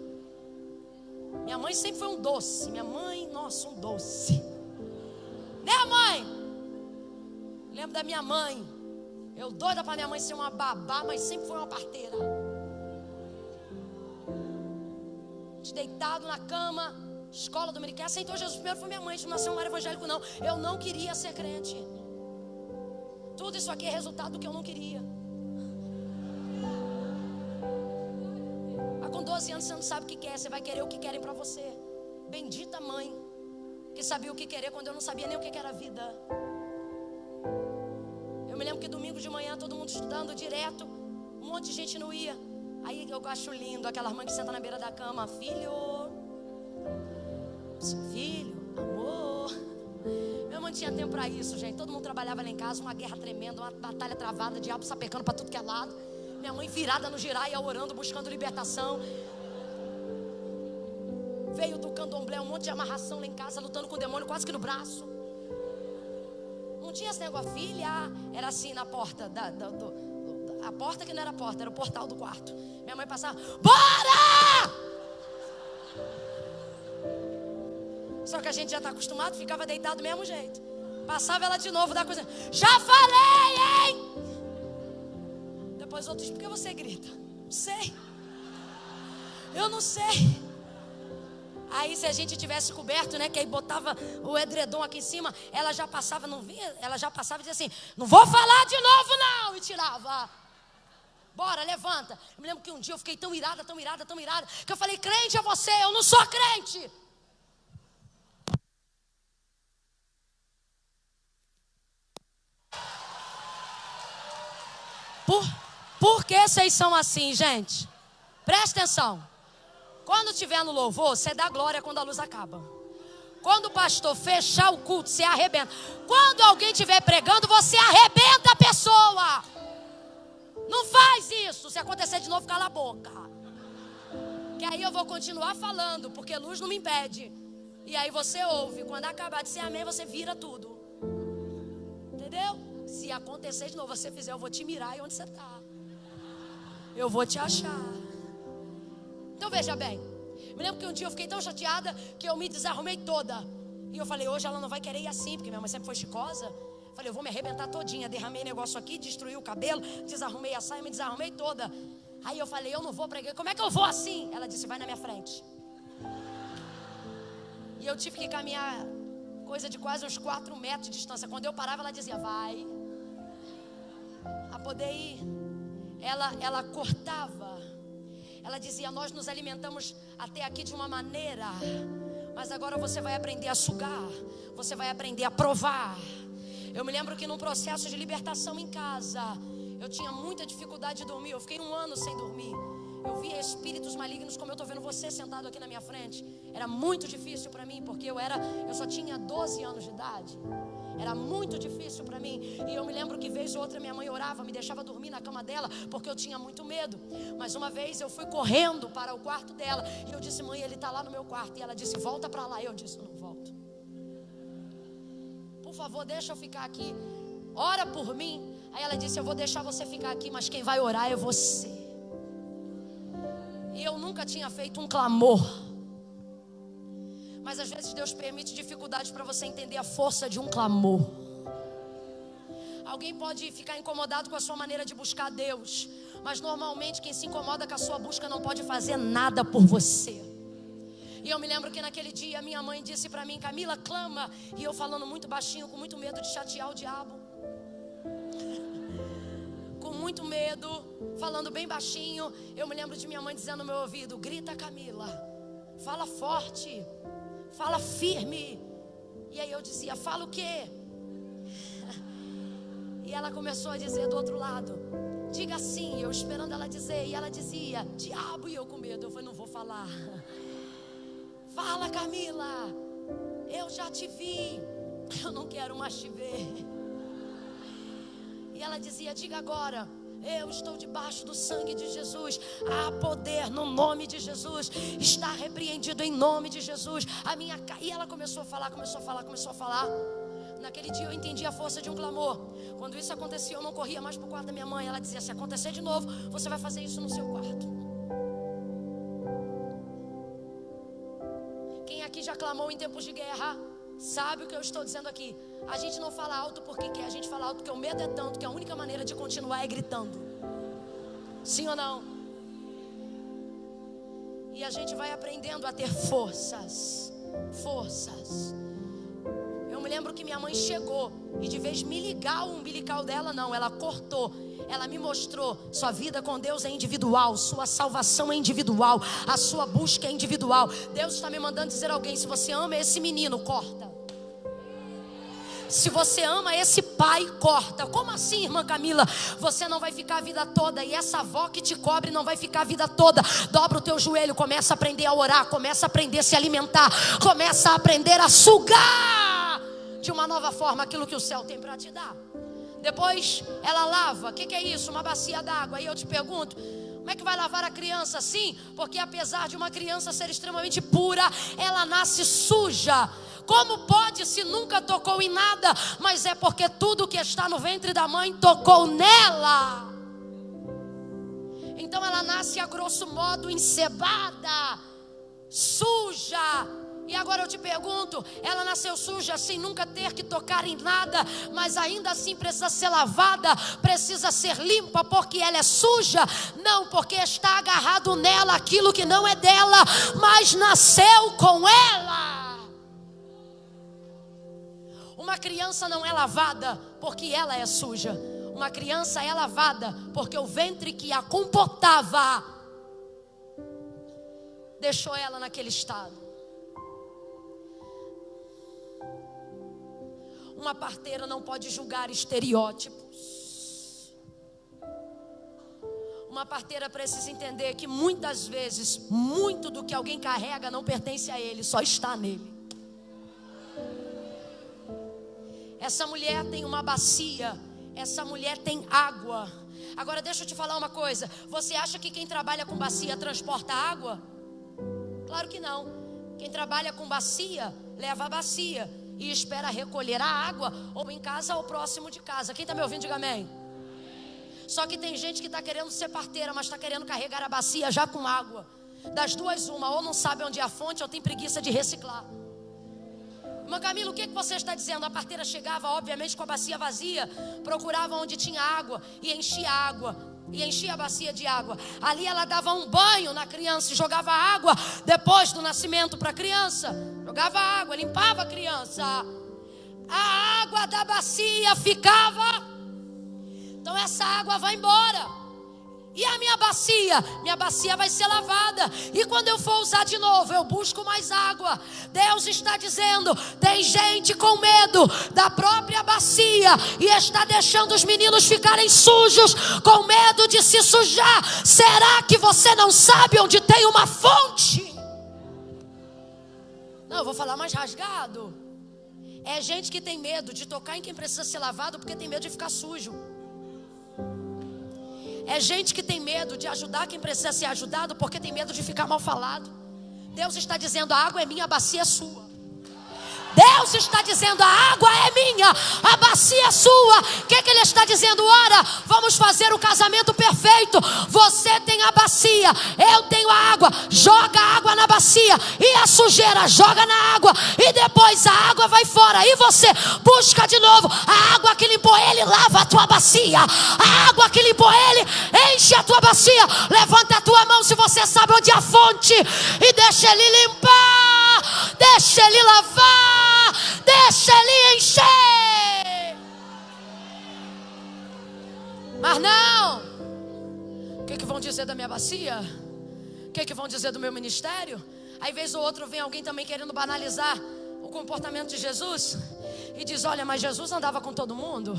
Minha mãe sempre foi um doce. Minha mãe, nossa, um doce. Né, mãe? Lembro da minha mãe. Eu doida para minha mãe ser uma babá, mas sempre foi uma parteira. deitado na cama, escola dominical. Quem aceitou Jesus primeiro foi minha mãe. A gente não nasceu um lar evangélico, não. Eu não queria ser crente. Tudo isso aqui é resultado do que eu não queria. Mas com 12 anos você não sabe o que quer. Você vai querer o que querem pra você. Bendita mãe, que sabia o que querer quando eu não sabia nem o que era a vida. Eu me lembro que domingo de manhã, todo mundo estudando direto, um monte de gente não ia. Aí eu acho lindo aquela mãe que senta na beira da cama. Filho, amor. Meu irmão não tinha tempo para isso, gente. Todo mundo trabalhava lá em casa, uma guerra tremenda, uma batalha travada, diabo sapecando para tudo que é lado. Minha mãe virada no giraia, orando, buscando libertação. Veio do candomblé, um monte de amarração lá em casa, lutando com o demônio quase que no braço. Não tinha esse negócio, filha. Era assim na porta a porta que não era porta, era o portal do quarto. Minha mãe passava, bora! Só que a gente já está acostumado, ficava deitado do mesmo jeito. Passava ela de novo da coisa, já falei, hein? Depois outro diz, por que você grita? Não sei. Eu não sei. Aí se a gente tivesse coberto, né, que aí botava o edredom aqui em cima, ela já passava, não via? Ela já passava e dizia assim, não vou falar de novo não, e tirava. Bora, levanta. Eu me lembro que um dia eu fiquei tão irada, que eu falei, crente é você, eu não sou crente. Por que vocês são assim, gente? Presta atenção. Quando estiver no louvor, você dá glória quando a luz acaba. Quando o pastor fechar o culto, você arrebenta. Quando alguém estiver pregando, você arrebenta a pessoa. Não faz isso. Se acontecer de novo, cala a boca. Que aí eu vou continuar falando, porque luz não me impede. E aí você ouve. Quando acabar de ser amém, você vira tudo. Entendeu? Se acontecer de novo, você fizer, eu vou te mirar aí onde você está. Eu vou te achar. Então veja bem. Me lembro que um dia eu fiquei tão chateada que eu me desarrumei toda. E eu falei, hoje ela não vai querer ir assim, porque minha mãe sempre foi chicosa. Falei, eu vou me arrebentar todinha. Derramei negócio aqui, destruí o cabelo, desarrumei a saia, me desarrumei toda. Aí eu falei, eu não vou pregar. Como é que eu vou assim? Ela disse, vai na minha frente. E eu tive que caminhar coisa de quase uns 4 metros de distância. Quando eu parava, ela dizia, vai. A poder ir. Ela cortava. Ela dizia, nós nos alimentamos até aqui de uma maneira, mas agora você vai aprender a sugar. Você vai aprender a provar. Eu me lembro que num processo de libertação em casa, eu tinha muita dificuldade de dormir. Eu fiquei 1 ano sem dormir. Eu via espíritos malignos como eu estou vendo você sentado aqui na minha frente. Era muito difícil para mim, porque eu só tinha 12 anos de idade. Era muito difícil para mim. E eu me lembro que vez ou outra minha mãe orava, me deixava dormir na cama dela, porque eu tinha muito medo. Mas uma vez eu fui correndo para o quarto dela e eu disse, mãe, ele está lá no meu quarto. E ela disse, volta para lá. E eu disse, não volto. Por favor, deixa eu ficar aqui. Ora por mim. Aí ela disse, eu vou deixar você ficar aqui, mas quem vai orar é você. E eu nunca tinha feito um clamor. Mas às vezes Deus permite dificuldades para você entender a força de um clamor. Alguém pode ficar incomodado com a sua maneira de buscar Deus, mas normalmente quem se incomoda com a sua busca não pode fazer nada por você. E eu me lembro que naquele dia minha mãe disse para mim, Camila, clama. E eu falando muito baixinho, com muito medo de chatear o diabo. Com muito medo, falando bem baixinho. Eu me lembro de minha mãe dizendo no meu ouvido, grita Camila, fala forte, fala firme. E aí eu dizia, fala o quê? E ela começou a dizer do outro lado, diga sim. Eu esperando ela dizer. E ela dizia, diabo. E eu com medo, eu falei, não vou falar. Fala Camila, eu já te vi, eu não quero mais te ver. E ela dizia, diga agora, eu estou debaixo do sangue de Jesus. Há poder no nome de Jesus. Está repreendido em nome de Jesus. E ela começou a falar. Naquele dia eu entendi a força de um clamor. Quando isso acontecia, eu não corria mais para o quarto da minha mãe. Ela dizia, se acontecer de novo, você vai fazer isso no seu quarto. Quem aqui já clamou em tempos de guerra sabe o que eu estou dizendo aqui. A gente não fala alto porque quer, a gente fala alto porque o medo é tanto que a única maneira de continuar é gritando. Sim ou não? E a gente vai aprendendo a ter forças. Eu me lembro que minha mãe chegou e de vez de me ligar o umbilical dela, não, ela cortou. Ela me mostrou: sua vida com Deus é individual, sua salvação é individual, a sua busca é individual. Deus está me mandando dizer a alguém: se você ama esse menino, corta. Se você ama esse pai, corta. Como assim, irmã Camila? Você não vai ficar a vida toda, e essa avó que te cobre não vai ficar a vida toda. Dobra o teu joelho, começa a aprender a orar, começa a aprender a se alimentar, começa a aprender a sugar de uma nova forma aquilo que o céu tem para te dar. Depois ela lava. O que é isso? Uma bacia d'água. Aí eu te pergunto: como é que vai lavar a criança assim? Porque apesar de uma criança ser extremamente pura, ela nasce suja. Como pode, se nunca tocou em nada? Mas é porque tudo que está no ventre da mãe tocou nela. Então ela nasce a grosso modo encebada, suja. E agora eu te pergunto: ela nasceu suja sem nunca ter que tocar em nada, mas ainda assim precisa ser lavada, precisa ser limpa porque ela é suja? Não, porque está agarrado nela aquilo que não é dela, mas nasceu com ela. Uma criança não é lavada porque ela é suja. Uma criança é lavada porque o ventre que a comportava deixou ela naquele estado. Uma parteira não pode julgar estereótipos. Uma parteira precisa entender que muitas vezes, muito do que alguém carrega não pertence a ele, só está nele. Essa mulher tem uma bacia, essa mulher tem água. Agora deixa eu te falar uma coisa: você acha que quem trabalha com bacia transporta água? Claro que não. Quem trabalha com bacia, leva a bacia e espera recolher a água, ou em casa ou próximo de casa. Quem está me ouvindo, diga amém. Só que tem gente que está querendo ser parteira, mas está querendo carregar a bacia já com água. Das duas uma: ou não sabe onde é a fonte, ou tem preguiça de reciclar. Irmã Camila, o que você está dizendo? A parteira chegava, obviamente, com a bacia vazia, procurava onde tinha água e enchia a água, e enchia a bacia de água. Ali ela dava um banho na criança e jogava água depois do nascimento para a criança. Jogava água, limpava a criança. A água da bacia ficava. Então essa água vai embora. E a minha bacia vai ser lavada. E quando eu for usar de novo, eu busco mais água. Deus está dizendo: tem gente com medo da própria bacia e está deixando os meninos ficarem sujos, com medo de se sujar. Será que você não sabe onde tem uma fonte? Não, eu vou falar mais rasgado. É gente que tem medo de tocar em quem precisa ser lavado porque tem medo de ficar sujo. É gente que tem medo de ajudar quem precisa ser ajudado porque tem medo de ficar mal falado. Deus está dizendo: a água é minha, a bacia é sua. Deus está dizendo: a água é minha, a bacia é sua. O que Ele está dizendo? Ora, vamos fazer o casamento perfeito. Você tem a bacia, eu tenho a água. Joga a água na bacia e a sujeira joga na água, e depois a água vai fora. E você busca de novo a água que limpou ele, lava a tua bacia. A água que limpou ele, enche a tua bacia. Levanta a tua mão se você sabe onde é a fonte e deixa ele limpar, deixa ele lavar, deixa ele encher. Mas não. O que vão dizer da minha bacia? O que vão dizer do meu ministério? Aí vez ou outro vem alguém também querendo banalizar o comportamento de Jesus e diz: olha, mas Jesus andava com todo mundo.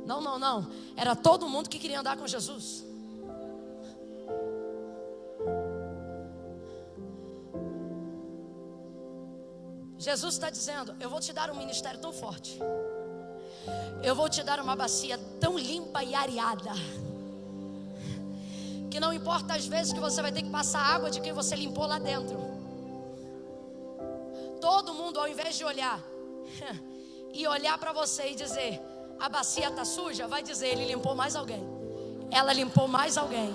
Não, era todo mundo que queria andar com Jesus. Jesus está dizendo: eu vou te dar um ministério tão forte, eu vou te dar uma bacia tão limpa e areada, que não importa as vezes que você vai ter que passar água de quem você limpou lá dentro. Todo mundo, ao invés de olhar e olhar para você e dizer: a bacia está suja, vai dizer: ele limpou mais alguém, ela limpou mais alguém.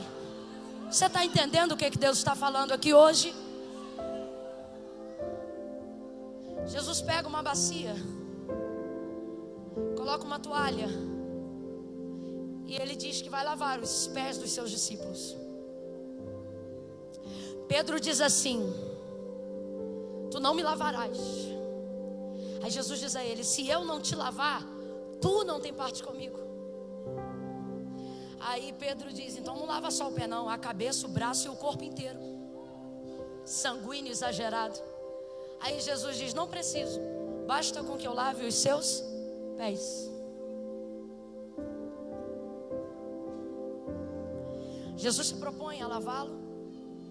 Você está entendendo o que Deus está falando aqui hoje? Jesus pega uma bacia, coloca uma toalha e ele diz que vai lavar os pés dos seus discípulos. Pedro diz assim: tu não me lavarás. Aí Jesus diz a ele: se eu não te lavar, tu não tem parte comigo. Aí Pedro diz: então não lava só o pé não, a cabeça, o braço e o corpo inteiro. Sanguíneo, exagerado. Aí Jesus diz: não preciso, basta com que eu lave os seus pés. Jesus se propõe a lavá-lo.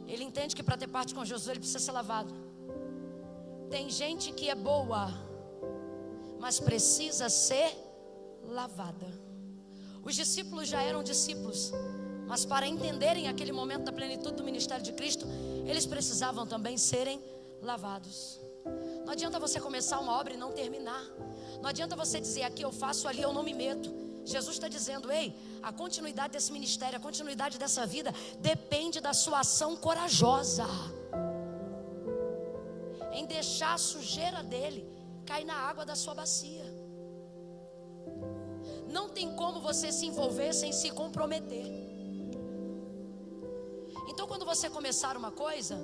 Ele entende que para ter parte com Jesus ele precisa ser lavado. Tem gente que é boa, mas precisa ser lavada. Os discípulos já eram discípulos, mas para entenderem aquele momento da plenitude do ministério de Cristo, eles precisavam também serem lavados. Não adianta você começar uma obra e não terminar. Não adianta você dizer: aqui eu faço, ali eu não me meto. Jesus está dizendo: ei, a continuidade desse ministério, a continuidade dessa vida depende da sua ação corajosa em deixar a sujeira dele cair na água da sua bacia. Não tem como você se envolver sem se comprometer. Então, quando você começar uma coisa,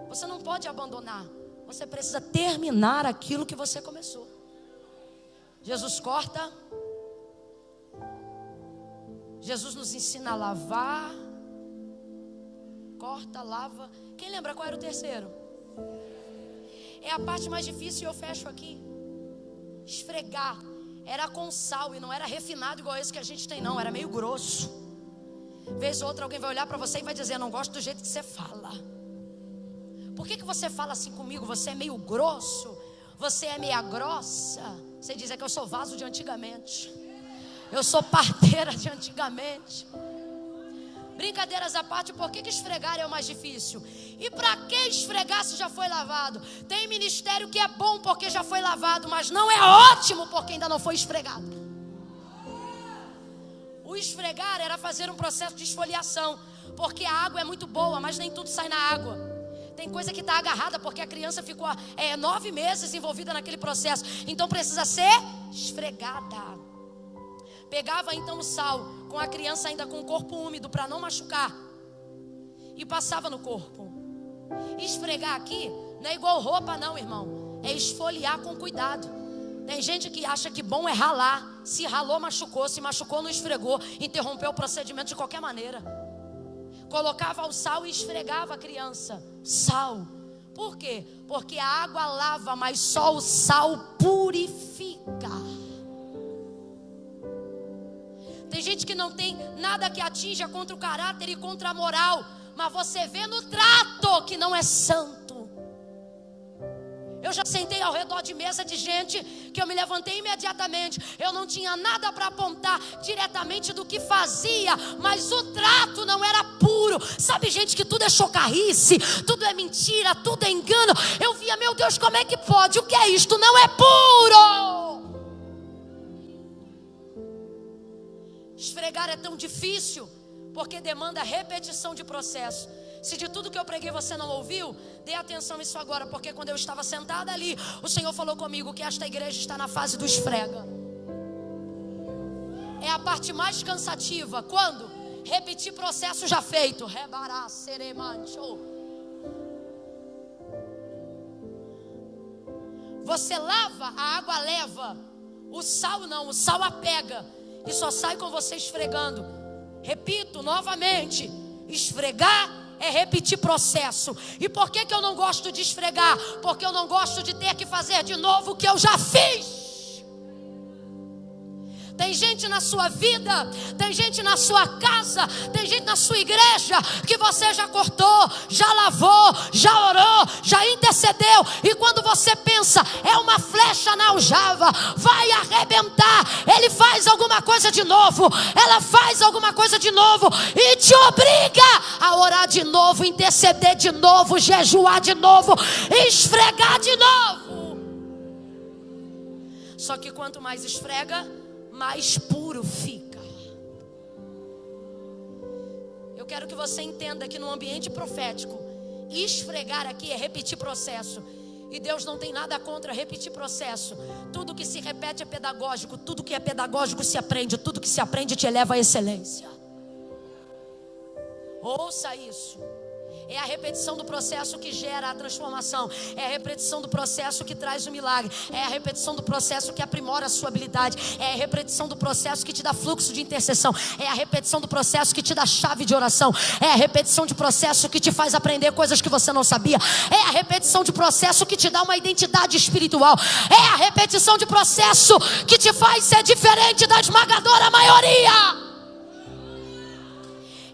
você não pode abandonar. Você precisa terminar aquilo que você começou. Jesus corta. Jesus nos ensina a lavar. Corta, lava. Quem lembra qual era o terceiro? É a parte mais difícil e eu fecho aqui. Esfregar. Era com sal e não era refinado igual esse que a gente tem não. Era meio grosso. Vez ou outra alguém vai olhar para você e vai dizer: não gosto do jeito que você fala. Por que você fala assim comigo? Você é meio grosso? Você é meia grossa? Você diz: é que eu sou vaso de antigamente. Eu sou parteira de antigamente. Brincadeiras à parte, por que esfregar é o mais difícil? E para que esfregar se já foi lavado? Tem ministério que é bom porque já foi lavado, mas não é ótimo porque ainda não foi esfregado. O esfregar era fazer um processo de esfoliação, porque a água é muito boa, mas nem tudo sai na água. Tem coisa que está agarrada porque a criança ficou 9 meses envolvida naquele processo. Então precisa ser esfregada. Pegava então o sal com a criança ainda com o corpo úmido para não machucar e passava no corpo. Esfregar aqui não é igual roupa não, irmão. É esfoliar com cuidado. Tem gente que acha que bom é ralar. Se ralou, machucou. Se machucou, não esfregou. Interrompeu o procedimento de qualquer maneira. Colocava o sal e esfregava a criança. Sal. Por quê? Porque a água lava, mas só o sal purifica. Tem gente que não tem nada que atinja contra o caráter e contra a moral, mas você vê no trato que não é santo. Eu já sentei ao redor de mesa de gente que eu me levantei imediatamente. Eu não tinha nada para apontar diretamente do que fazia, mas o trato não era puro. Sabe, gente que tudo é chocarrice, tudo é mentira, tudo é engano. Eu via: meu Deus, como é que pode? O que é isto? Não é puro. Esfregar é tão difícil porque demanda repetição de processo. Se de tudo que eu preguei você não ouviu, dê atenção a isso agora, porque quando eu estava sentada ali, o Senhor falou comigo que esta igreja está na fase do esfrega. É a parte mais cansativa. Quando? Repetir processo já feito. Rebará, seremancho. Você lava, a água leva. O sal não, o sal apega. E só sai com você esfregando. Repito novamente: esfregar é repetir processo. E por que eu não gosto de esfregar? Porque eu não gosto de ter que fazer de novo o que eu já fiz. Tem gente na sua vida, tem gente na sua casa, tem gente na sua igreja que você já cortou, já lavou, já orou, já intercedeu. E quando você pensa, é uma flecha na aljava, vai arrebentar, ele faz alguma coisa de novo, ela faz alguma coisa de novo e te obriga a orar de novo, interceder de novo, jejuar de novo, esfregar de novo. Só que quanto mais esfrega, mais puro fica. Eu quero que você entenda que no ambiente profético, esfregar aqui é repetir processo. E Deus não tem nada contra repetir processo. Tudo que se repete é pedagógico. Tudo que é pedagógico se aprende. Tudo que se aprende te eleva à excelência. Ouça isso. É a repetição do processo que gera a transformação. É a repetição do processo que traz o milagre. É a repetição do processo que aprimora a sua habilidade. É a repetição do processo que te dá fluxo de intercessão. É a repetição do processo que te dá chave de oração. É a repetição de processo que te faz aprender coisas que você não sabia. É a repetição de processo que te dá uma identidade espiritual. É a repetição de processo que te faz ser diferente da esmagadora maioria.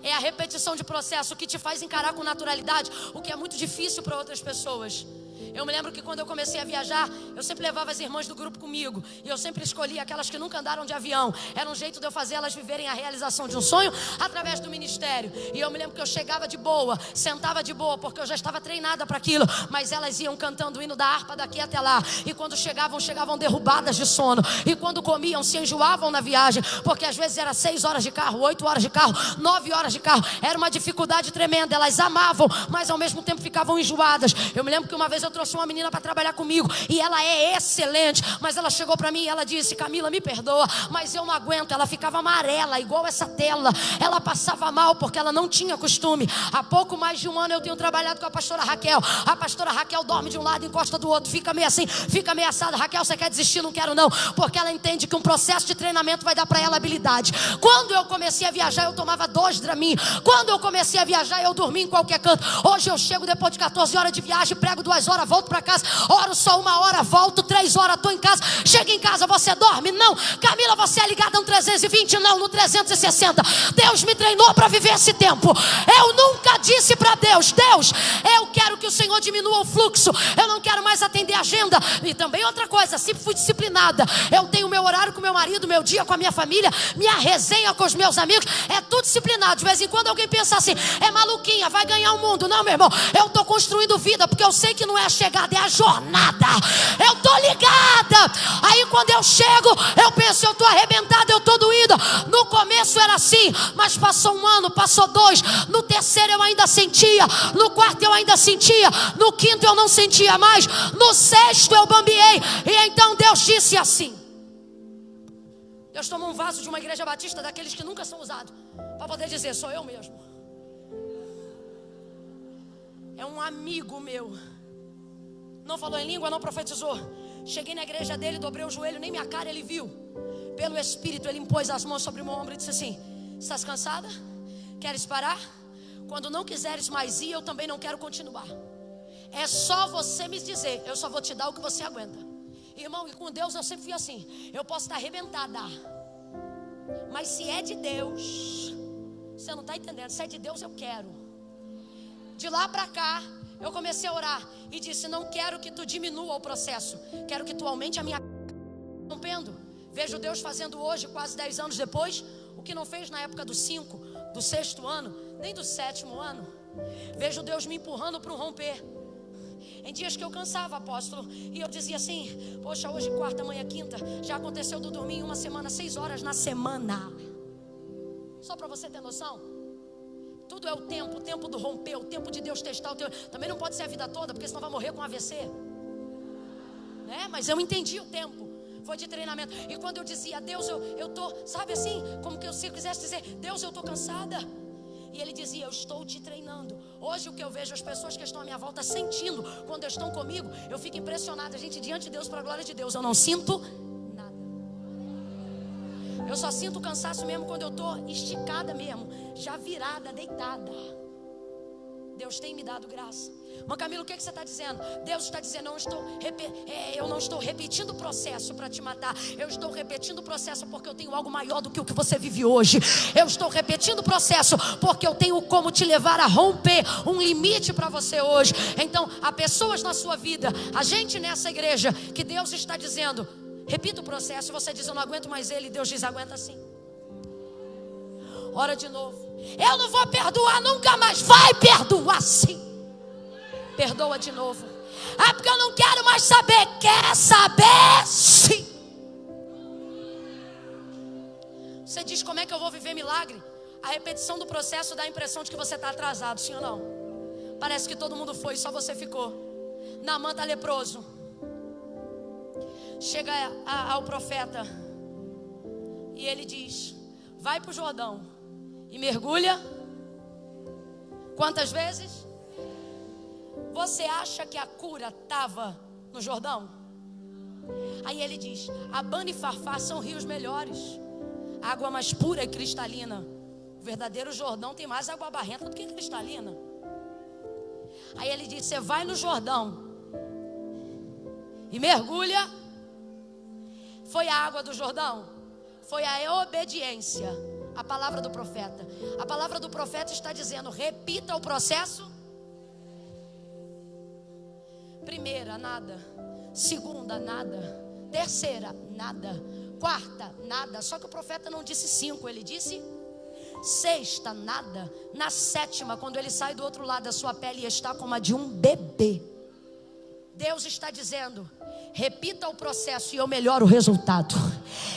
É a repetição de processo que te faz encarar com naturalidade o que é muito difícil para outras pessoas. Eu me lembro que quando eu comecei a viajar, eu sempre levava as irmãs do grupo comigo. E eu sempre escolhia aquelas que nunca andaram de avião. Era um jeito de eu fazer elas viverem a realização de um sonho através do ministério. E eu me lembro que eu chegava de boa, sentava de boa, porque eu já estava treinada para aquilo. Mas elas iam cantando o hino da harpa daqui até lá. E quando chegavam derrubadas de sono. E quando comiam, se enjoavam na viagem. Porque às vezes era 6 horas de carro, 8 horas de carro, 9 horas de carro. Era uma dificuldade tremenda. Elas amavam, mas ao mesmo tempo ficavam enjoadas. Eu me lembro que uma vez eu trouxe uma menina para trabalhar comigo e ela é excelente, mas ela chegou para mim e ela disse: Camila, me perdoa, mas eu não aguento. Ela ficava amarela, igual essa tela. Ela passava mal porque ela não tinha costume. Há pouco mais de um ano eu tenho trabalhado com a pastora Raquel. A pastora Raquel dorme de um lado e encosta do outro, fica meio assim, fica ameaçada. Raquel, você quer desistir? Não quero não, porque ela entende que um processo de treinamento vai dar para ela habilidade. Quando eu comecei a viajar, eu tomava 2 Dramin. Quando eu comecei a viajar, eu dormia em qualquer canto. Hoje eu chego depois de 14 horas de viagem, prego 2 horas, volto para casa, oro só 1 hora, volto 3 horas, estou em casa. Chega em casa, você dorme? Não. Camila, você é ligada no 320? Não, no 360. Deus me treinou para viver esse tempo. Eu nunca disse para Deus: eu quero que o Senhor diminua o fluxo, eu não quero mais atender a agenda. E também outra coisa, sempre fui disciplinada. Eu tenho meu horário com meu marido, meu dia com a minha família, minha resenha com os meus amigos, é tudo disciplinado. De vez em quando alguém pensa assim: é maluquinha, vai ganhar o mundo. Não, meu irmão, eu estou construindo vida, porque eu sei que não é a chegada, é a jornada. Eu estou ligada. Aí quando eu chego, eu penso: eu estou arrebentada, eu estou doída. No começo era assim, mas passou 1 ano, passou 2, no terceiro eu ainda sentia, no quarto eu ainda sentia, no quinto eu não sentia mais, no 6º eu bambiei. E então Deus disse assim: Deus tomou um vaso de uma igreja batista, daqueles que nunca são usados, para poder dizer: sou eu mesmo. É um amigo meu, não falou em língua, não profetizou. Cheguei na igreja dele, dobrei o joelho, nem minha cara ele viu. Pelo Espírito ele impôs as mãos sobre o meu ombro e disse assim: estás cansada? Queres parar? Quando não quiseres mais ir, eu também não quero continuar. É só você me dizer, eu só vou te dar o que você aguenta. Irmão, e com Deus eu sempre fui assim. Eu posso estar arrebentada, mas se é de Deus, você não está entendendo, se é de Deus eu quero. De lá para cá eu comecei a orar e disse: não quero que tu diminua o processo, quero que tu aumente a minha rompendo. Vejo Deus fazendo hoje, quase 10 anos depois, o que não fez na época do 5, do 6º ano, nem do 7º ano. Vejo Deus me empurrando para um romper. Em dias que eu cansava, apóstolo, e eu dizia assim: poxa, hoje quarta, amanhã quinta, já aconteceu de eu dormir em uma semana 6 horas na semana. Só para você ter noção. Tudo é o tempo do romper, o tempo de Deus testar o teu. Também não pode ser a vida toda, porque senão vai morrer com AVC, né? Mas eu entendi o tempo. Foi de treinamento. E quando eu dizia: Deus, eu tô, sabe assim, como que eu se eu quisesse dizer: Deus, eu tô cansada. E ele dizia: eu estou te treinando. Hoje o que eu vejo as pessoas que estão à minha volta sentindo quando estão comigo, eu fico impressionada. Gente, diante de Deus, para a glória de Deus, eu não sinto nada. Eu só sinto cansaço mesmo quando eu estou esticada mesmo, já virada, deitada. Deus tem me dado graça. Mas Camila, o que você está dizendo? Deus está dizendo: eu não estou repetindo o processo para te matar. Eu estou repetindo o processo porque eu tenho algo maior do que o que você vive hoje. Eu estou repetindo o processo porque eu tenho como te levar a romper um limite para você hoje. Então, há pessoas na sua vida, a gente nessa igreja, que Deus está dizendo: repita o processo. Você diz: eu não aguento mais ele. Deus diz: aguenta sim. Ora de novo. Eu não vou perdoar nunca mais. Vai perdoar sim. Perdoa de novo. Ah, porque eu não quero mais saber. Quer saber sim. Você diz: como é que eu vou viver milagre? A repetição do processo dá a impressão de que você está atrasado, sim ou não? Parece que todo mundo foi, só você ficou. Naamã está leproso. Chega ao profeta e ele diz: vai para o Jordão e mergulha. Quantas vezes? Você acha que a cura estava no Jordão? Aí ele diz: Abana e Farfar são rios melhores, água mais pura e cristalina. O verdadeiro Jordão tem mais água barrenta do que cristalina. Aí ele diz: você vai no Jordão e mergulha. Foi a água do Jordão? Foi a obediência à palavra do profeta. A palavra do profeta está dizendo: repita o processo. Primeira, nada. Segunda, nada. Terceira, nada. Quarta, nada. Só que o profeta não disse 5, ele disse sexta, nada. Na sétima, quando ele sai do outro lado, a sua pele está como a de um bebê. Deus está dizendo: repita o processo e eu melhoro o resultado.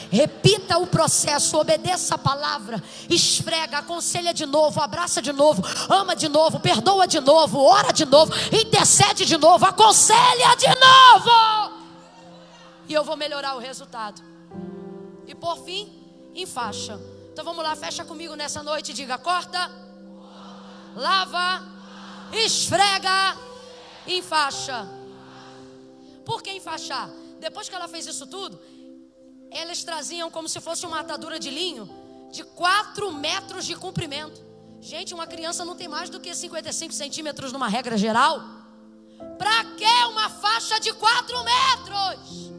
Repita o processo, obedeça a palavra, esfrega, aconselha de novo, abraça de novo, ama de novo, perdoa de novo, ora de novo, intercede de novo, aconselha de novo, e eu vou melhorar o resultado. E por fim, enfaixa. Então vamos lá, fecha comigo nessa noite e diga: corta, lava, esfrega, enfaixa. Por que enfaixar? Depois que ela fez isso tudo, elas traziam como se fosse uma atadura de linho de 4 metros de comprimento. Gente, uma criança não tem mais do que 55 centímetros numa regra geral. Pra que uma faixa de 4 metros?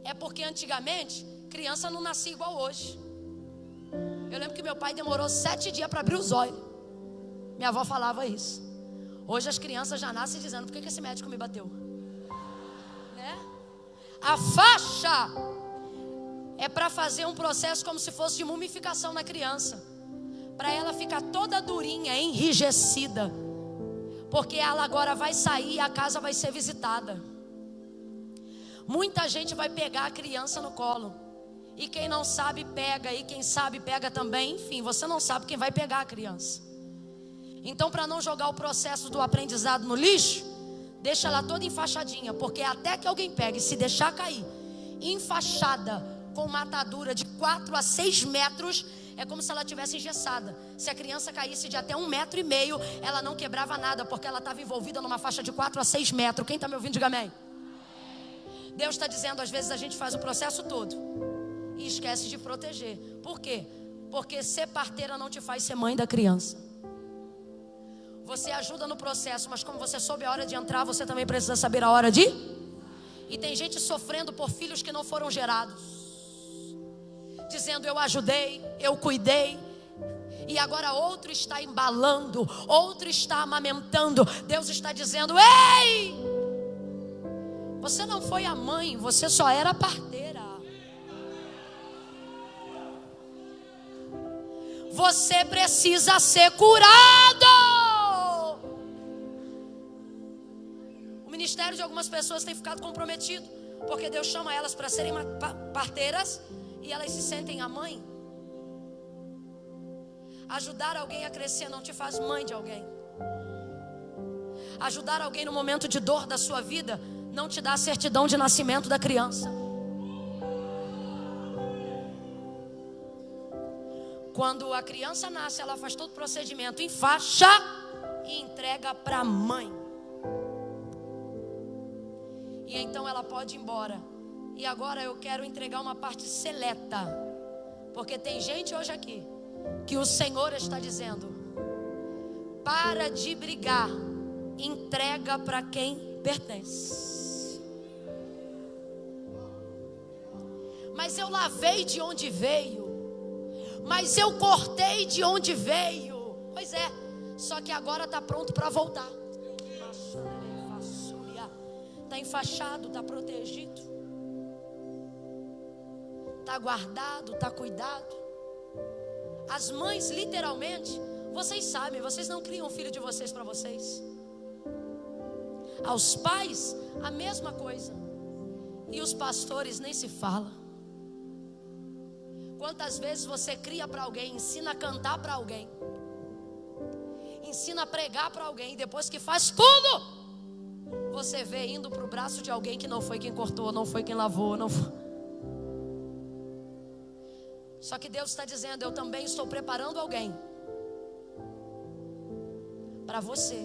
É porque antigamente criança não nascia igual hoje. Eu lembro que meu pai demorou 7 dias para abrir os olhos. Minha avó falava isso. Hoje as crianças já nascem dizendo: por que esse médico me bateu? Né? A faixa é para fazer um processo como se fosse de mumificação na criança, para ela ficar toda durinha, enrijecida, porque ela agora vai sair e a casa vai ser visitada. Muita gente vai pegar a criança no colo, e quem não sabe pega, e quem sabe pega também. Enfim, você não sabe quem vai pegar a criança. Então, para não jogar o processo do aprendizado no lixo, deixa ela toda enfaixadinha, porque até que alguém pegue, se deixar cair, enfaixada, com uma atadura de 4 a 6 metros, é como se ela tivesse engessada. Se a criança caísse de até 1,5 metro, ela não quebrava nada, porque ela estava envolvida numa faixa de 4 a 6 metros. Quem está me ouvindo, diga amém. Deus está dizendo: às vezes a gente faz o processo todo e esquece de proteger. Por quê? Porque ser parteira não te faz ser mãe da criança. Você ajuda no processo, mas como você soube a hora de entrar, você também precisa saber a hora de... E tem gente sofrendo por filhos que não foram gerados, dizendo: eu ajudei, eu cuidei, e agora outro está embalando, outro está amamentando. Deus está dizendo: ei, você não foi a mãe, você só era a parteira. Você precisa ser curado. O ministério de algumas pessoas tem ficado comprometido, porque Deus chama elas para serem parteiras e elas se sentem a mãe. Ajudar alguém a crescer não te faz mãe de alguém. Ajudar alguém no momento de dor da sua vida não te dá a certidão de nascimento da criança. Quando a criança nasce, ela faz todo o procedimento, enfaixa e entrega para a mãe. E então ela pode ir embora. E agora eu quero entregar uma parte seleta, porque tem gente hoje aqui que o Senhor está dizendo: para de brigar, entrega para quem pertence. Mas eu lavei de onde veio, mas eu cortei de onde veio. Pois é, só que agora está pronto para voltar. Está enfaixado, está protegido, está guardado, está cuidado. As mães, literalmente, vocês sabem, vocês não criam o filho de vocês para vocês. Aos pais, a mesma coisa. E os pastores nem se fala. Quantas vezes você cria para alguém, ensina a cantar para alguém, ensina a pregar para alguém, e depois que faz tudo, você vê indo para o braço de alguém que não foi quem cortou, não foi quem lavou, não foi. Só que Deus está dizendo: eu também estou preparando alguém para você,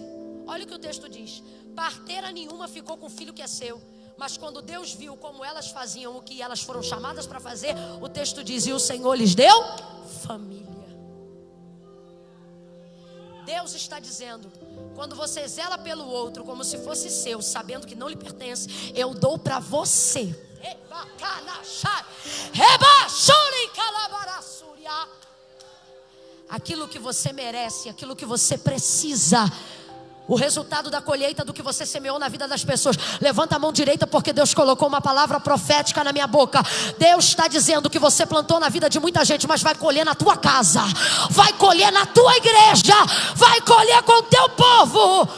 Olha o que o texto diz: parteira nenhuma ficou com o filho que é seu. Mas quando Deus viu como elas faziam o que elas foram chamadas para fazer, o texto diz: e o Senhor lhes deu família. Deus está dizendo: quando você zela pelo outro como se fosse seu, sabendo que não lhe pertence, eu dou para você aquilo que você merece, aquilo que você precisa. O resultado da colheita do que você semeou na vida das pessoas. Levanta a mão direita, porque Deus colocou uma palavra profética na minha boca. Deus está dizendo que você plantou na vida de muita gente, mas vai colher na tua casa, vai colher na tua igreja, vai colher com o teu povo.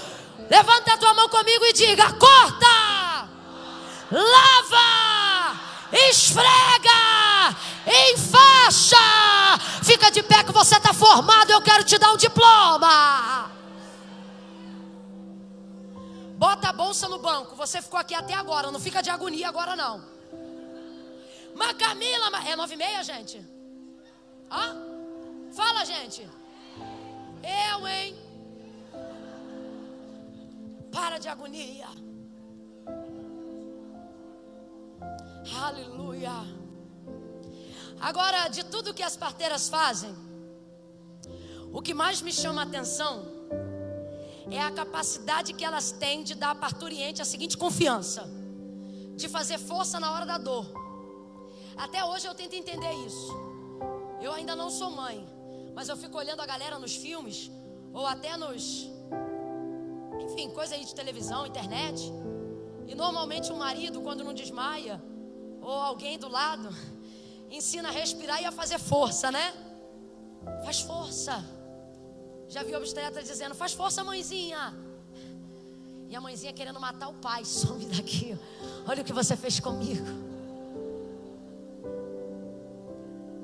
Levanta a tua mão comigo e diga: corta, lava, esfrega, enfaixa. Fica de pé que você está formado. Eu quero te dar um diploma. Bota a bolsa no banco. Você ficou aqui até agora. Não fica de agonia agora não. Mas Camila, é 9h30, gente? Hã? Fala, gente. Eu, hein? Para de agonia. Aleluia. Agora, de tudo que as parteiras fazem, o que mais me chama a atenção é a capacidade que elas têm de dar à parturiente a seguinte confiança: de fazer força na hora da dor. Até hoje eu tento entender isso. Eu ainda não sou mãe, mas eu fico olhando a galera nos filmes, ou até enfim, coisa aí de televisão, internet. E normalmente o marido, quando não desmaia, ou alguém do lado, ensina a respirar e a fazer força, né? Faz força. Já vi obstetra dizendo: faz força, mãezinha. E a mãezinha querendo matar o pai: some daqui, olha o que você fez comigo.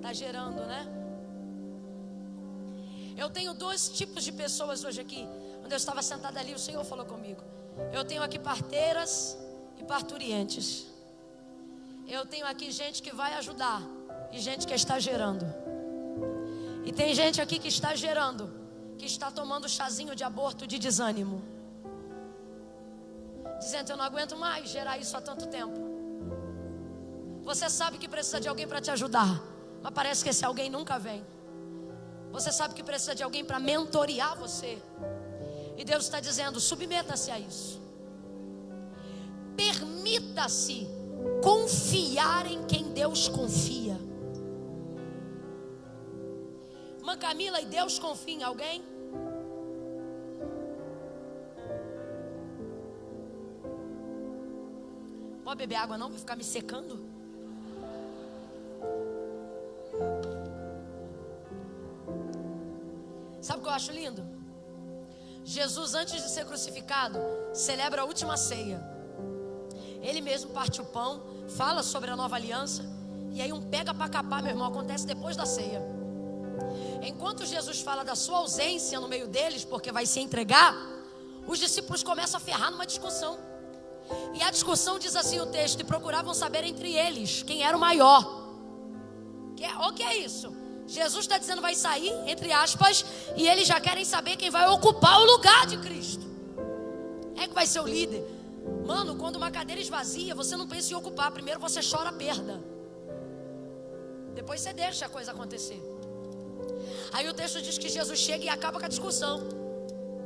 Tá gerando, né? Eu tenho dois tipos de pessoas hoje aqui. Quando eu estava sentada ali, o Senhor falou comigo. Eu tenho aqui parteiras e parturientes. Eu tenho aqui gente que vai ajudar e gente que está gerando. E tem gente aqui que está gerando, que está tomando chazinho de aborto de desânimo, dizendo: eu não aguento mais gerar isso há tanto tempo. Você sabe que precisa de alguém para te ajudar, mas parece que esse alguém nunca vem. Você sabe que precisa de alguém para mentorear você, e Deus está dizendo: submeta-se a isso. Permita-se confiar em quem Deus confia. Irmã Camila, e Deus confia em alguém? Pode beber água não? Vai ficar me secando? Sabe o que eu acho lindo? Jesus, antes de ser crucificado, celebra a última ceia. Ele mesmo parte o pão, fala sobre a nova aliança, e aí um pega para capar, meu irmão, acontece depois da ceia. Enquanto Jesus fala da sua ausência no meio deles, porque vai se entregar, os discípulos começam a ferrar numa discussão. E a discussão diz assim o texto: e procuravam saber entre eles quem era o maior. O que é isso? Jesus está dizendo vai sair, entre aspas, e eles já querem saber quem vai ocupar o lugar de Cristo. É que vai ser o líder. Mano, quando uma cadeira esvazia, você não pensa em ocupar. Primeiro você chora a perda, depois você deixa a coisa acontecer. Aí o texto diz que Jesus chega e acaba com a discussão,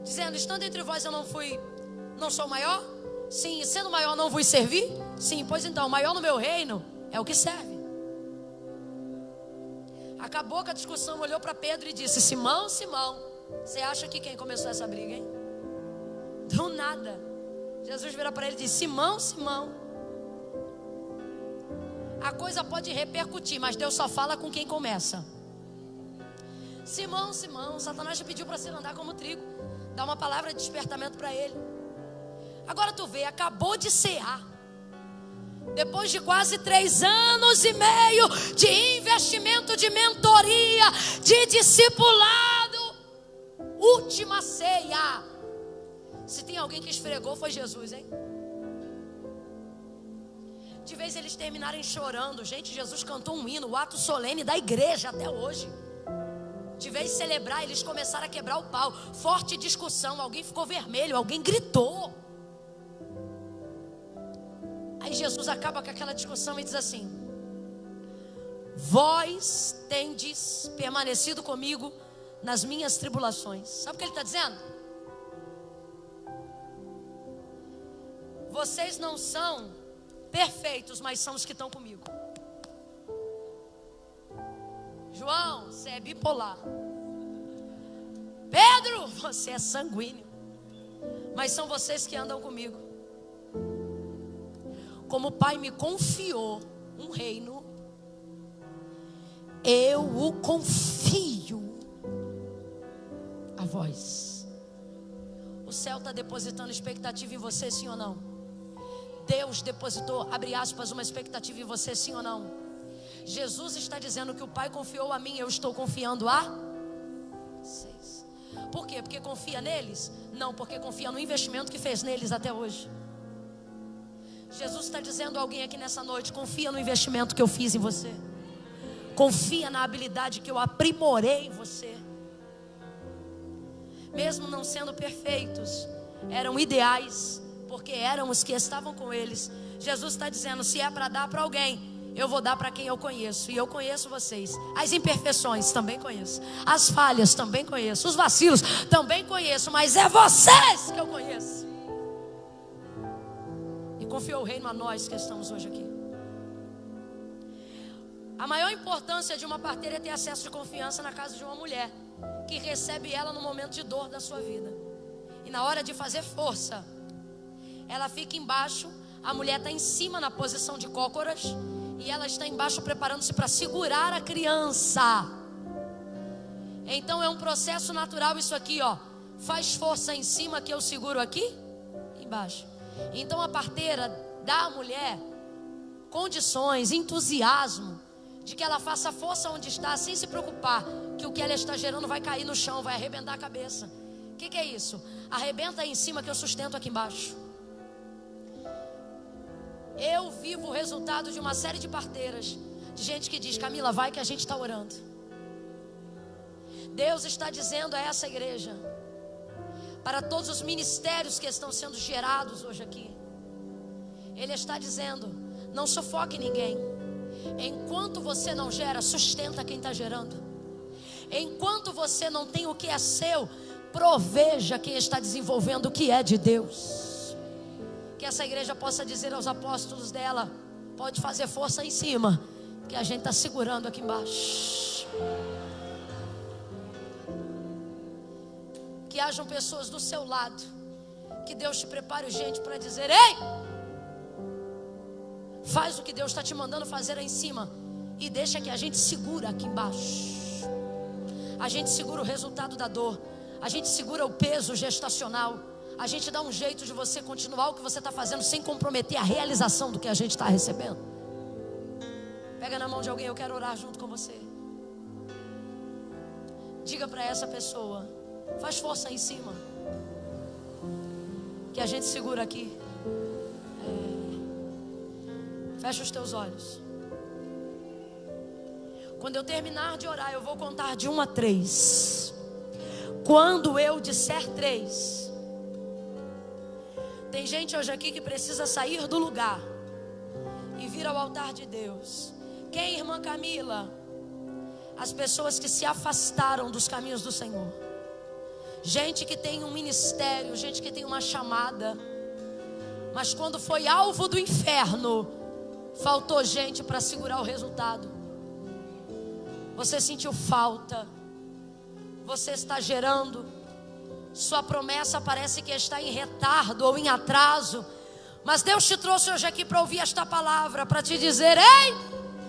dizendo: estando entre vós eu não sou maior? Sim. Sendo maior não vos servir? Sim. Pois então, o maior no meu reino é o que serve. Acabou com a discussão, olhou para Pedro e disse: Simão, Simão, você acha que quem começou essa briga, hein? Do nada Jesus vira para ele e diz: Simão, Simão, a coisa pode repercutir, mas Deus só fala com quem começa. Simão, Simão, Satanás te pediu para se andar como trigo. Dá uma palavra de despertamento para ele. Agora tu vê, acabou de cear, depois de quase 3 anos e meio de investimento, de mentoria, de discipulado, última ceia. Se tem alguém que esfregou, foi Jesus, hein? De vez eles terminarem chorando, gente, Jesus cantou um hino, o ato solene da igreja até hoje. De vez de celebrar, eles começaram a quebrar o pau. Forte discussão, alguém ficou vermelho, alguém gritou. Aí Jesus acaba com aquela discussão e diz assim: vós tendes permanecido comigo nas minhas tribulações. Sabe o que ele está dizendo? Vocês não são perfeitos, mas são os que estão comigo. João, você é bipolar. Pedro, você é sanguíneo. Mas são vocês que andam comigo. Como o Pai me confiou um reino, eu o confio a vós. O céu está depositando expectativa em você, sim ou não? Deus depositou, abre aspas, uma expectativa em você, sim ou não? Jesus está dizendo que o Pai confiou a mim, eu estou confiando a vocês. Por quê? Porque confia neles? Não, porque confia no investimento que fez neles até hoje. Jesus está dizendo a alguém aqui nessa noite: confia no investimento que eu fiz em você. Confia na habilidade que eu aprimorei em você. Mesmo não sendo perfeitos, eram ideais, porque eram os que estavam com eles. Jesus está dizendo: se é para dar para alguém, eu vou dar para quem eu conheço. E eu conheço vocês. As imperfeições também conheço, as falhas também conheço, os vacilos também conheço, mas é vocês que eu conheço. E confiou o reino a nós que estamos hoje aqui. A maior importância de uma parteira é ter acesso de confiança na casa de uma mulher que recebe ela no momento de dor da sua vida. E na hora de fazer força, ela fica embaixo, a mulher está em cima na posição de cócoras, e ela está embaixo preparando-se para segurar a criança. Então é um processo natural isso aqui, ó. Faz força em cima que eu seguro aqui embaixo. Então a parteira dá à mulher condições, entusiasmo, de que ela faça força onde está, sem se preocupar que o que ela está gerando vai cair no chão, vai arrebentar a cabeça. O que é isso? Arrebenta aí em cima que eu sustento aqui embaixo. Eu vivo o resultado de uma série de parteiras, de gente que diz: Camila, vai que a gente está orando. Deus está dizendo a essa igreja, para todos os ministérios que estão sendo gerados hoje aqui, Ele está dizendo: não sufoque ninguém. Enquanto você não gera, sustenta quem está gerando. Enquanto você não tem o que é seu, proveja quem está desenvolvendo o que é de Deus. Que essa igreja possa dizer aos apóstolos dela: pode fazer força em cima, que a gente está segurando aqui embaixo. Que hajam pessoas do seu lado, que Deus te prepare gente para dizer: ei, faz o que Deus está te mandando fazer aí em cima, e deixa que a gente segura aqui embaixo. A gente segura o resultado da dor, a gente segura o peso gestacional, a gente dá um jeito de você continuar o que você está fazendo sem comprometer a realização do que a gente está recebendo. Pega na mão de alguém: eu quero orar junto com você. Diga para essa pessoa: faz força aí em cima, que a gente segura aqui. Fecha os teus olhos. Quando eu terminar de orar, eu vou contar de 1 a 3. Quando eu disser 3, tem gente hoje aqui que precisa sair do lugar e vir ao altar de Deus. Quem, irmã Camila? As pessoas que se afastaram dos caminhos do Senhor. Gente que tem um ministério, gente que tem uma chamada, mas quando foi alvo do inferno, faltou gente para segurar o resultado. Você sentiu falta, você está gerando, sua promessa parece que está em retardo ou em atraso, mas Deus te trouxe hoje aqui para ouvir esta palavra, para te dizer: ei,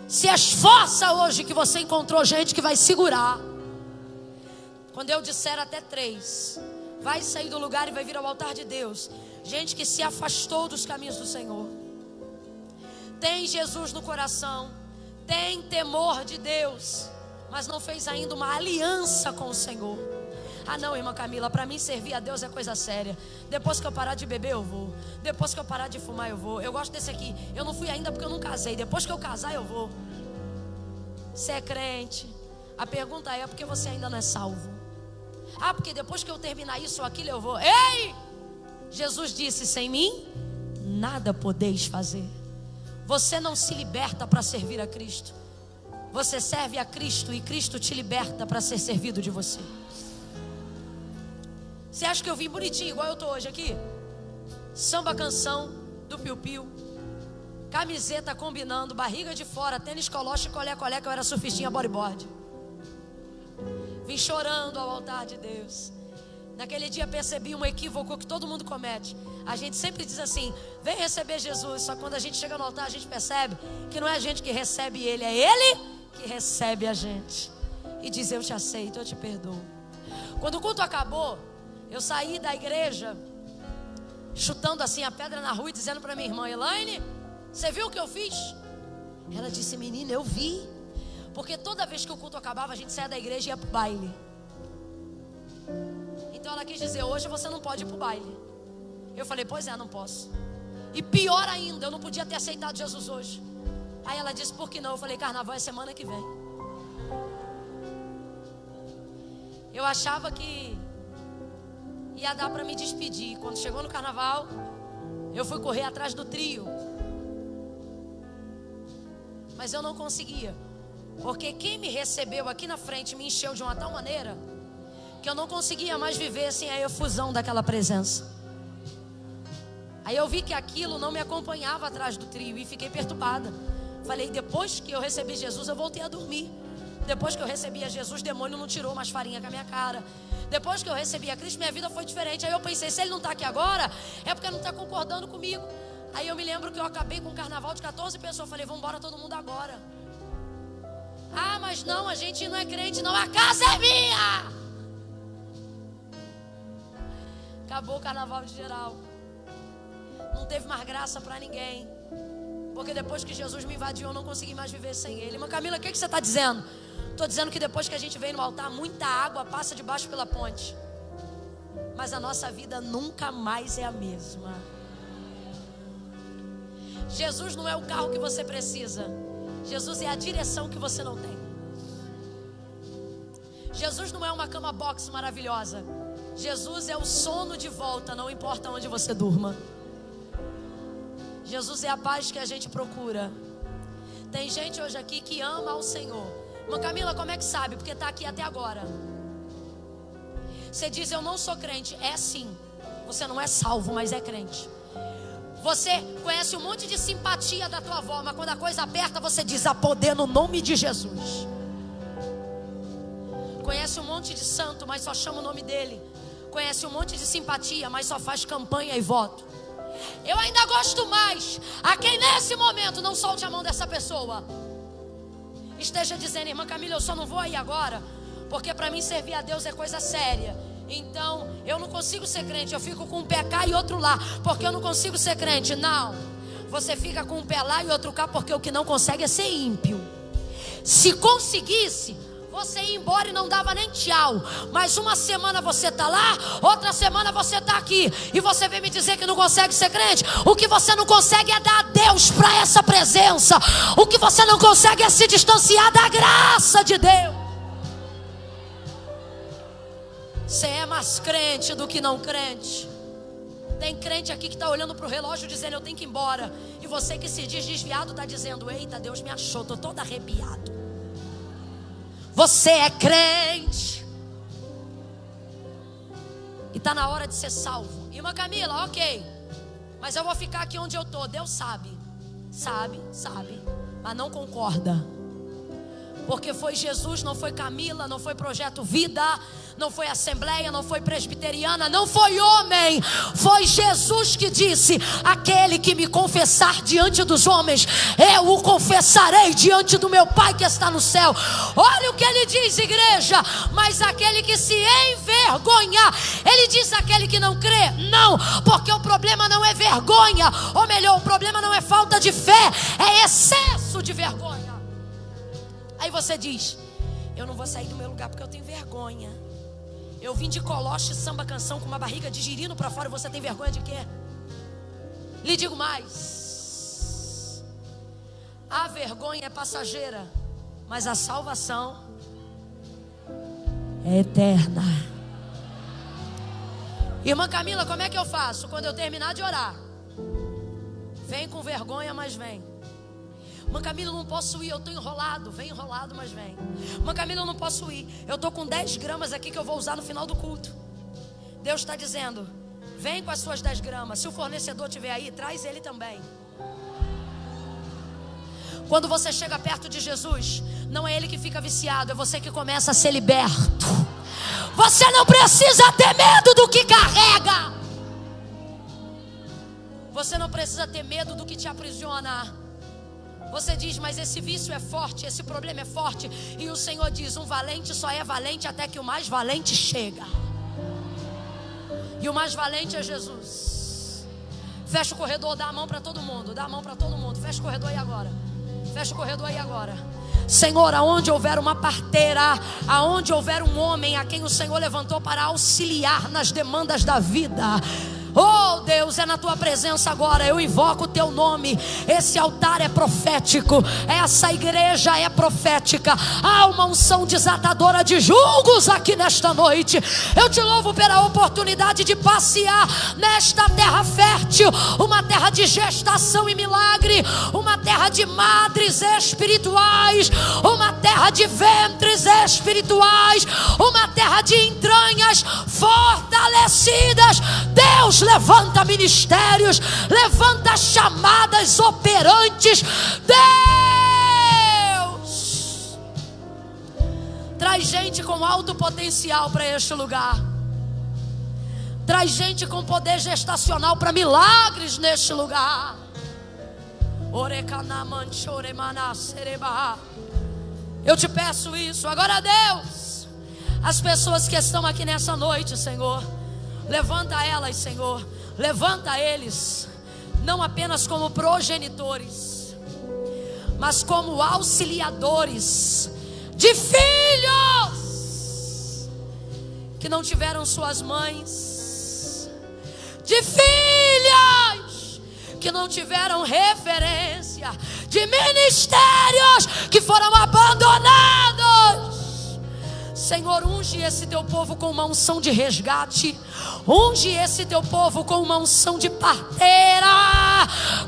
se esforça hoje, que você encontrou gente que vai segurar. Quando eu disser até 3, vai sair do lugar e vai vir ao altar de Deus. Gente que se afastou dos caminhos do Senhor, tem Jesus no coração, tem temor de Deus, mas não fez ainda uma aliança com o Senhor. Ah não, irmã Camila, para mim servir a Deus é coisa séria. Depois que eu parar de beber eu vou, depois que eu parar de fumar eu vou. Eu gosto desse aqui: eu não fui ainda porque eu não casei, depois que eu casar eu vou. Você é crente, A pergunta é: por que você ainda não é salvo? Ah, porque depois que eu terminar isso ou aquilo eu vou. Ei! Jesus disse: sem mim nada podeis fazer. Você não se liberta para servir a Cristo. Você serve a Cristo e Cristo te liberta para ser servido de você. Você acha que eu vim bonitinho igual eu estou hoje aqui? Samba canção do piu-piu, camiseta combinando, barriga de fora, tênis coloche, colé, que eu era surfistinha bodyboard. Vim chorando ao altar de Deus. Naquele dia percebi um equívoco que todo mundo comete. A gente sempre diz assim: vem receber Jesus. Só que quando a gente chega no altar, a gente percebe que não é a gente que recebe Ele, é Ele que recebe a gente. E diz: eu te aceito, eu te perdoo. Quando o culto acabou, eu saí da igreja chutando assim a pedra na rua e dizendo para minha irmã: Elaine, você viu o que eu fiz? Ela disse: menina, eu vi. Porque toda vez que o culto acabava, a gente saía da igreja e ia pro baile. Então ela quis dizer: hoje você não pode ir pro baile. Eu falei: pois é, não posso. E pior ainda, eu não podia ter aceitado Jesus hoje. Aí ela disse: por que não? Eu falei: carnaval é semana que vem. Eu achava que ia dar para me despedir. Quando chegou no carnaval, eu fui correr atrás do trio. Mas eu não conseguia. Porque quem me recebeu aqui na frente me encheu de uma tal maneira que eu não conseguia mais viver assim a efusão daquela presença. Aí eu vi que aquilo não me acompanhava atrás do trio e fiquei perturbada. Falei: depois que eu recebi Jesus, eu voltei a dormir. Depois que eu recebi a Jesus, o demônio não tirou mais farinha com a minha cara. Depois que eu recebi a Cristo, minha vida foi diferente. Aí eu pensei: se ele não está aqui agora, é porque não está concordando comigo. Aí eu me lembro que eu acabei com um carnaval de 14 pessoas. Eu falei: vamos embora todo mundo agora. Ah, mas não, a gente não é crente não, a casa é minha. Acabou o carnaval de geral. Não teve mais graça para ninguém. Porque depois que Jesus me invadiu, eu não consegui mais viver sem Ele. Irmã Camila, o que você está dizendo? Estou dizendo que depois que a gente vem no altar, muita água passa debaixo pela ponte. Mas a nossa vida nunca mais é a mesma. Jesus não é o carro que você precisa. Jesus é a direção que você não tem. Jesus não é uma cama box maravilhosa. Jesus é o sono de volta, não importa onde você durma. Jesus é a paz que a gente procura. Tem gente hoje aqui que ama ao Senhor. Irmã Camila, como é que sabe? Porque está aqui até agora. Você diz: eu não sou crente. É sim. Você não é salvo, mas é crente. Você conhece um monte de simpatia da tua avó, mas quando a coisa aperta, você diz: há poder no nome de Jesus. Conhece um monte de santo, mas só chama o nome dele. Conhece um monte de simpatia, mas só faz campanha e voto. Eu ainda gosto mais a quem nesse momento não solte a mão dessa pessoa. Esteja dizendo: irmã Camila, eu só não vou aí agora, porque para mim servir a Deus é coisa séria. Então eu não consigo ser crente, eu fico com um pé cá e outro lá, porque eu não consigo ser crente. Não, você fica com um pé lá e outro cá, porque o que não consegue é ser ímpio. Se conseguisse, você ia embora e não dava nem tchau. Mas uma semana você está lá, outra semana você está aqui, e você vem me dizer que não consegue ser crente. O que você não consegue é dar a Deus para essa presença. O que você não consegue é se distanciar da graça de Deus. Você é mais crente do que não crente. Tem crente aqui que está olhando para o relógio dizendo: eu tenho que ir embora. E você que se diz desviado está dizendo: eita, Deus me achou, estou todo arrepiado. Você é crente e está na hora de ser salvo. Irmã Camila, ok, mas eu vou ficar aqui onde eu estou. Deus sabe, mas não concorda. Porque foi Jesus, não foi Camila, não foi Projeto Vida, não foi Assembleia, não foi Presbiteriana, não foi homem. Foi Jesus que disse: aquele que me confessar diante dos homens, eu o confessarei diante do meu Pai que está no céu. Olha o que ele diz, igreja. Mas aquele que se envergonhar, ele diz aquele que não crê? Não, porque o problema não é vergonha. Ou melhor, o problema não é falta de fé, é excesso de vergonha. Aí você diz: eu não vou sair do meu lugar porque eu tenho vergonha. Eu vim de Coloche, samba canção, com uma barriga de girino para fora, e você tem vergonha de quê? Lhe digo mais: a vergonha é passageira, mas a salvação é eterna. Irmã Camila, como é que eu faço? Quando eu terminar de orar, vem com vergonha, mas vem. Irmã Camila, eu não posso ir, eu estou enrolado. Vem enrolado, mas vem. Irmã Camila, eu não posso ir, eu estou com 10 gramas aqui que eu vou usar no final do culto. Deus está dizendo, vem com as suas 10 gramas. Se o fornecedor estiver aí, traz ele também. Quando você chega perto de Jesus, não é Ele que fica viciado, é você que começa a ser liberto. Você não precisa ter medo do que carrega. Você não precisa ter medo do que te aprisiona. Você diz, mas esse vício é forte, esse problema é forte. E o Senhor diz, um valente só é valente até que o mais valente chega. E o mais valente é Jesus. Fecha o corredor, dá a mão para todo mundo. Dá a mão para todo mundo, fecha o corredor aí agora. Fecha o corredor aí agora. Senhor, aonde houver uma parteira, aonde houver um homem a quem o Senhor levantou para auxiliar nas demandas da vida, oh Deus, é na tua presença agora. Eu invoco o teu nome. Esse altar é profético, essa igreja é profética. Há uma unção desatadora de julgos aqui nesta noite. Eu te louvo pela oportunidade de passear nesta terra fértil, uma terra de gestação e milagre, uma terra de madres espirituais, uma terra de ventres espirituais, uma terra de entranhas fortalecidas. Deus, levanta ministérios, levanta chamadas operantes. Deus, traz gente com alto potencial para este lugar. Traz gente com poder gestacional para milagres neste lugar. Eu te peço isso agora, Deus. As pessoas que estão aqui nessa noite, Senhor, levanta elas, Senhor. Levanta eles, não apenas como progenitores, mas como auxiliadores de filhos que não tiveram suas mães, de filhas que não tiveram referência, de ministérios que foram abandonados. Senhor, unge esse teu povo com uma unção de resgate. Unge esse teu povo com uma unção de parteira.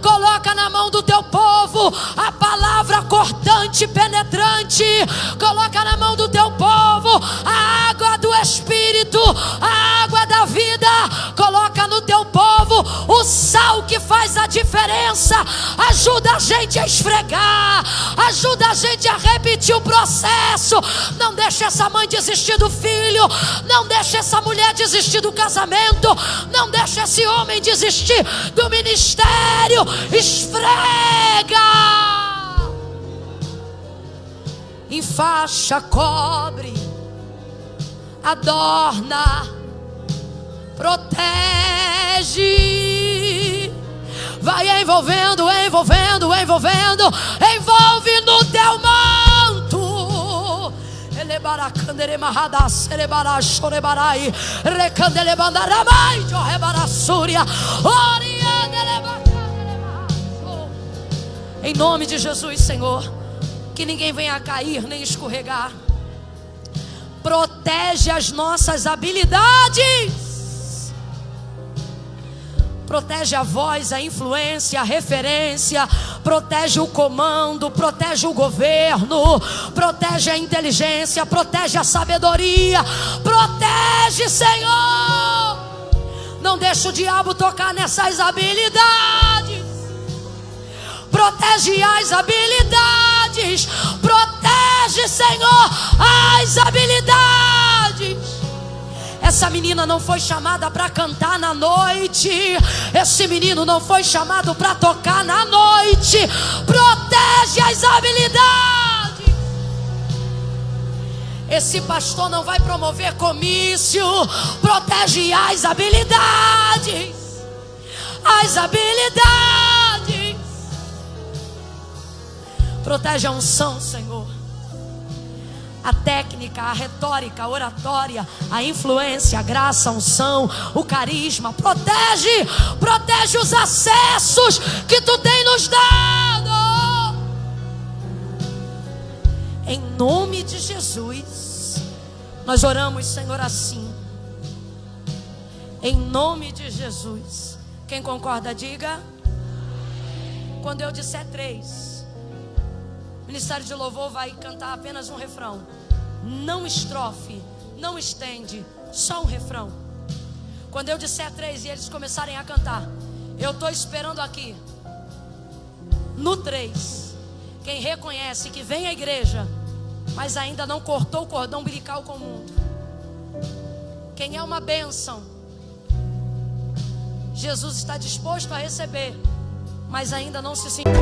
Coloca na mão do teu povo a palavra cortante, penetrante. Coloca na mão do teu povo a água do Espírito, a água da vida. Coloca no teu povo o sal que faz a diferença. Ajuda a gente a esfregar, ajuda a gente a repetir o processo. Não deixe essa mãe desistir do filho, não deixe essa mulher desistir do casamento, não deixe esse homem desistir do ministério. Esfrega, enfaixa, cobre, adorna, protege. Vai envolvendo, envolvendo, envolvendo. Envolve no teu manto. Em nome de Jesus, Senhor, que ninguém venha a cair nem escorregar. Protege as nossas habilidades. Protege a voz, a influência, a referência. Protege o comando, protege o governo, protege a inteligência, protege a sabedoria. Protege, Senhor. Não deixa o diabo tocar nessas habilidades. Protege as habilidades. Protege, Senhor, as habilidades. Essa menina não foi chamada para cantar na noite. Esse menino não foi chamado para tocar na noite. Protege as habilidades. Esse pastor não vai promover comício. Protege as habilidades. As habilidades. Protege a unção, Senhor. A técnica, a retórica, a oratória, a influência, a graça, a unção, o carisma. Protege, protege os acessos que tu tem nos dado. Em nome de Jesus, Nós oramos, Senhor, assim, em nome de Jesus. Quem concorda, diga. Quando eu disser 3, o Ministério de Louvor vai cantar apenas um refrão. Não estrofe, não estende, só um refrão. Quando eu disser 3 e eles começarem a cantar, eu estou esperando aqui. No 3, quem reconhece que vem à igreja, mas ainda não cortou o cordão umbilical com o mundo. Quem é uma bênção, Jesus está disposto a receber, mas ainda não se sentiu.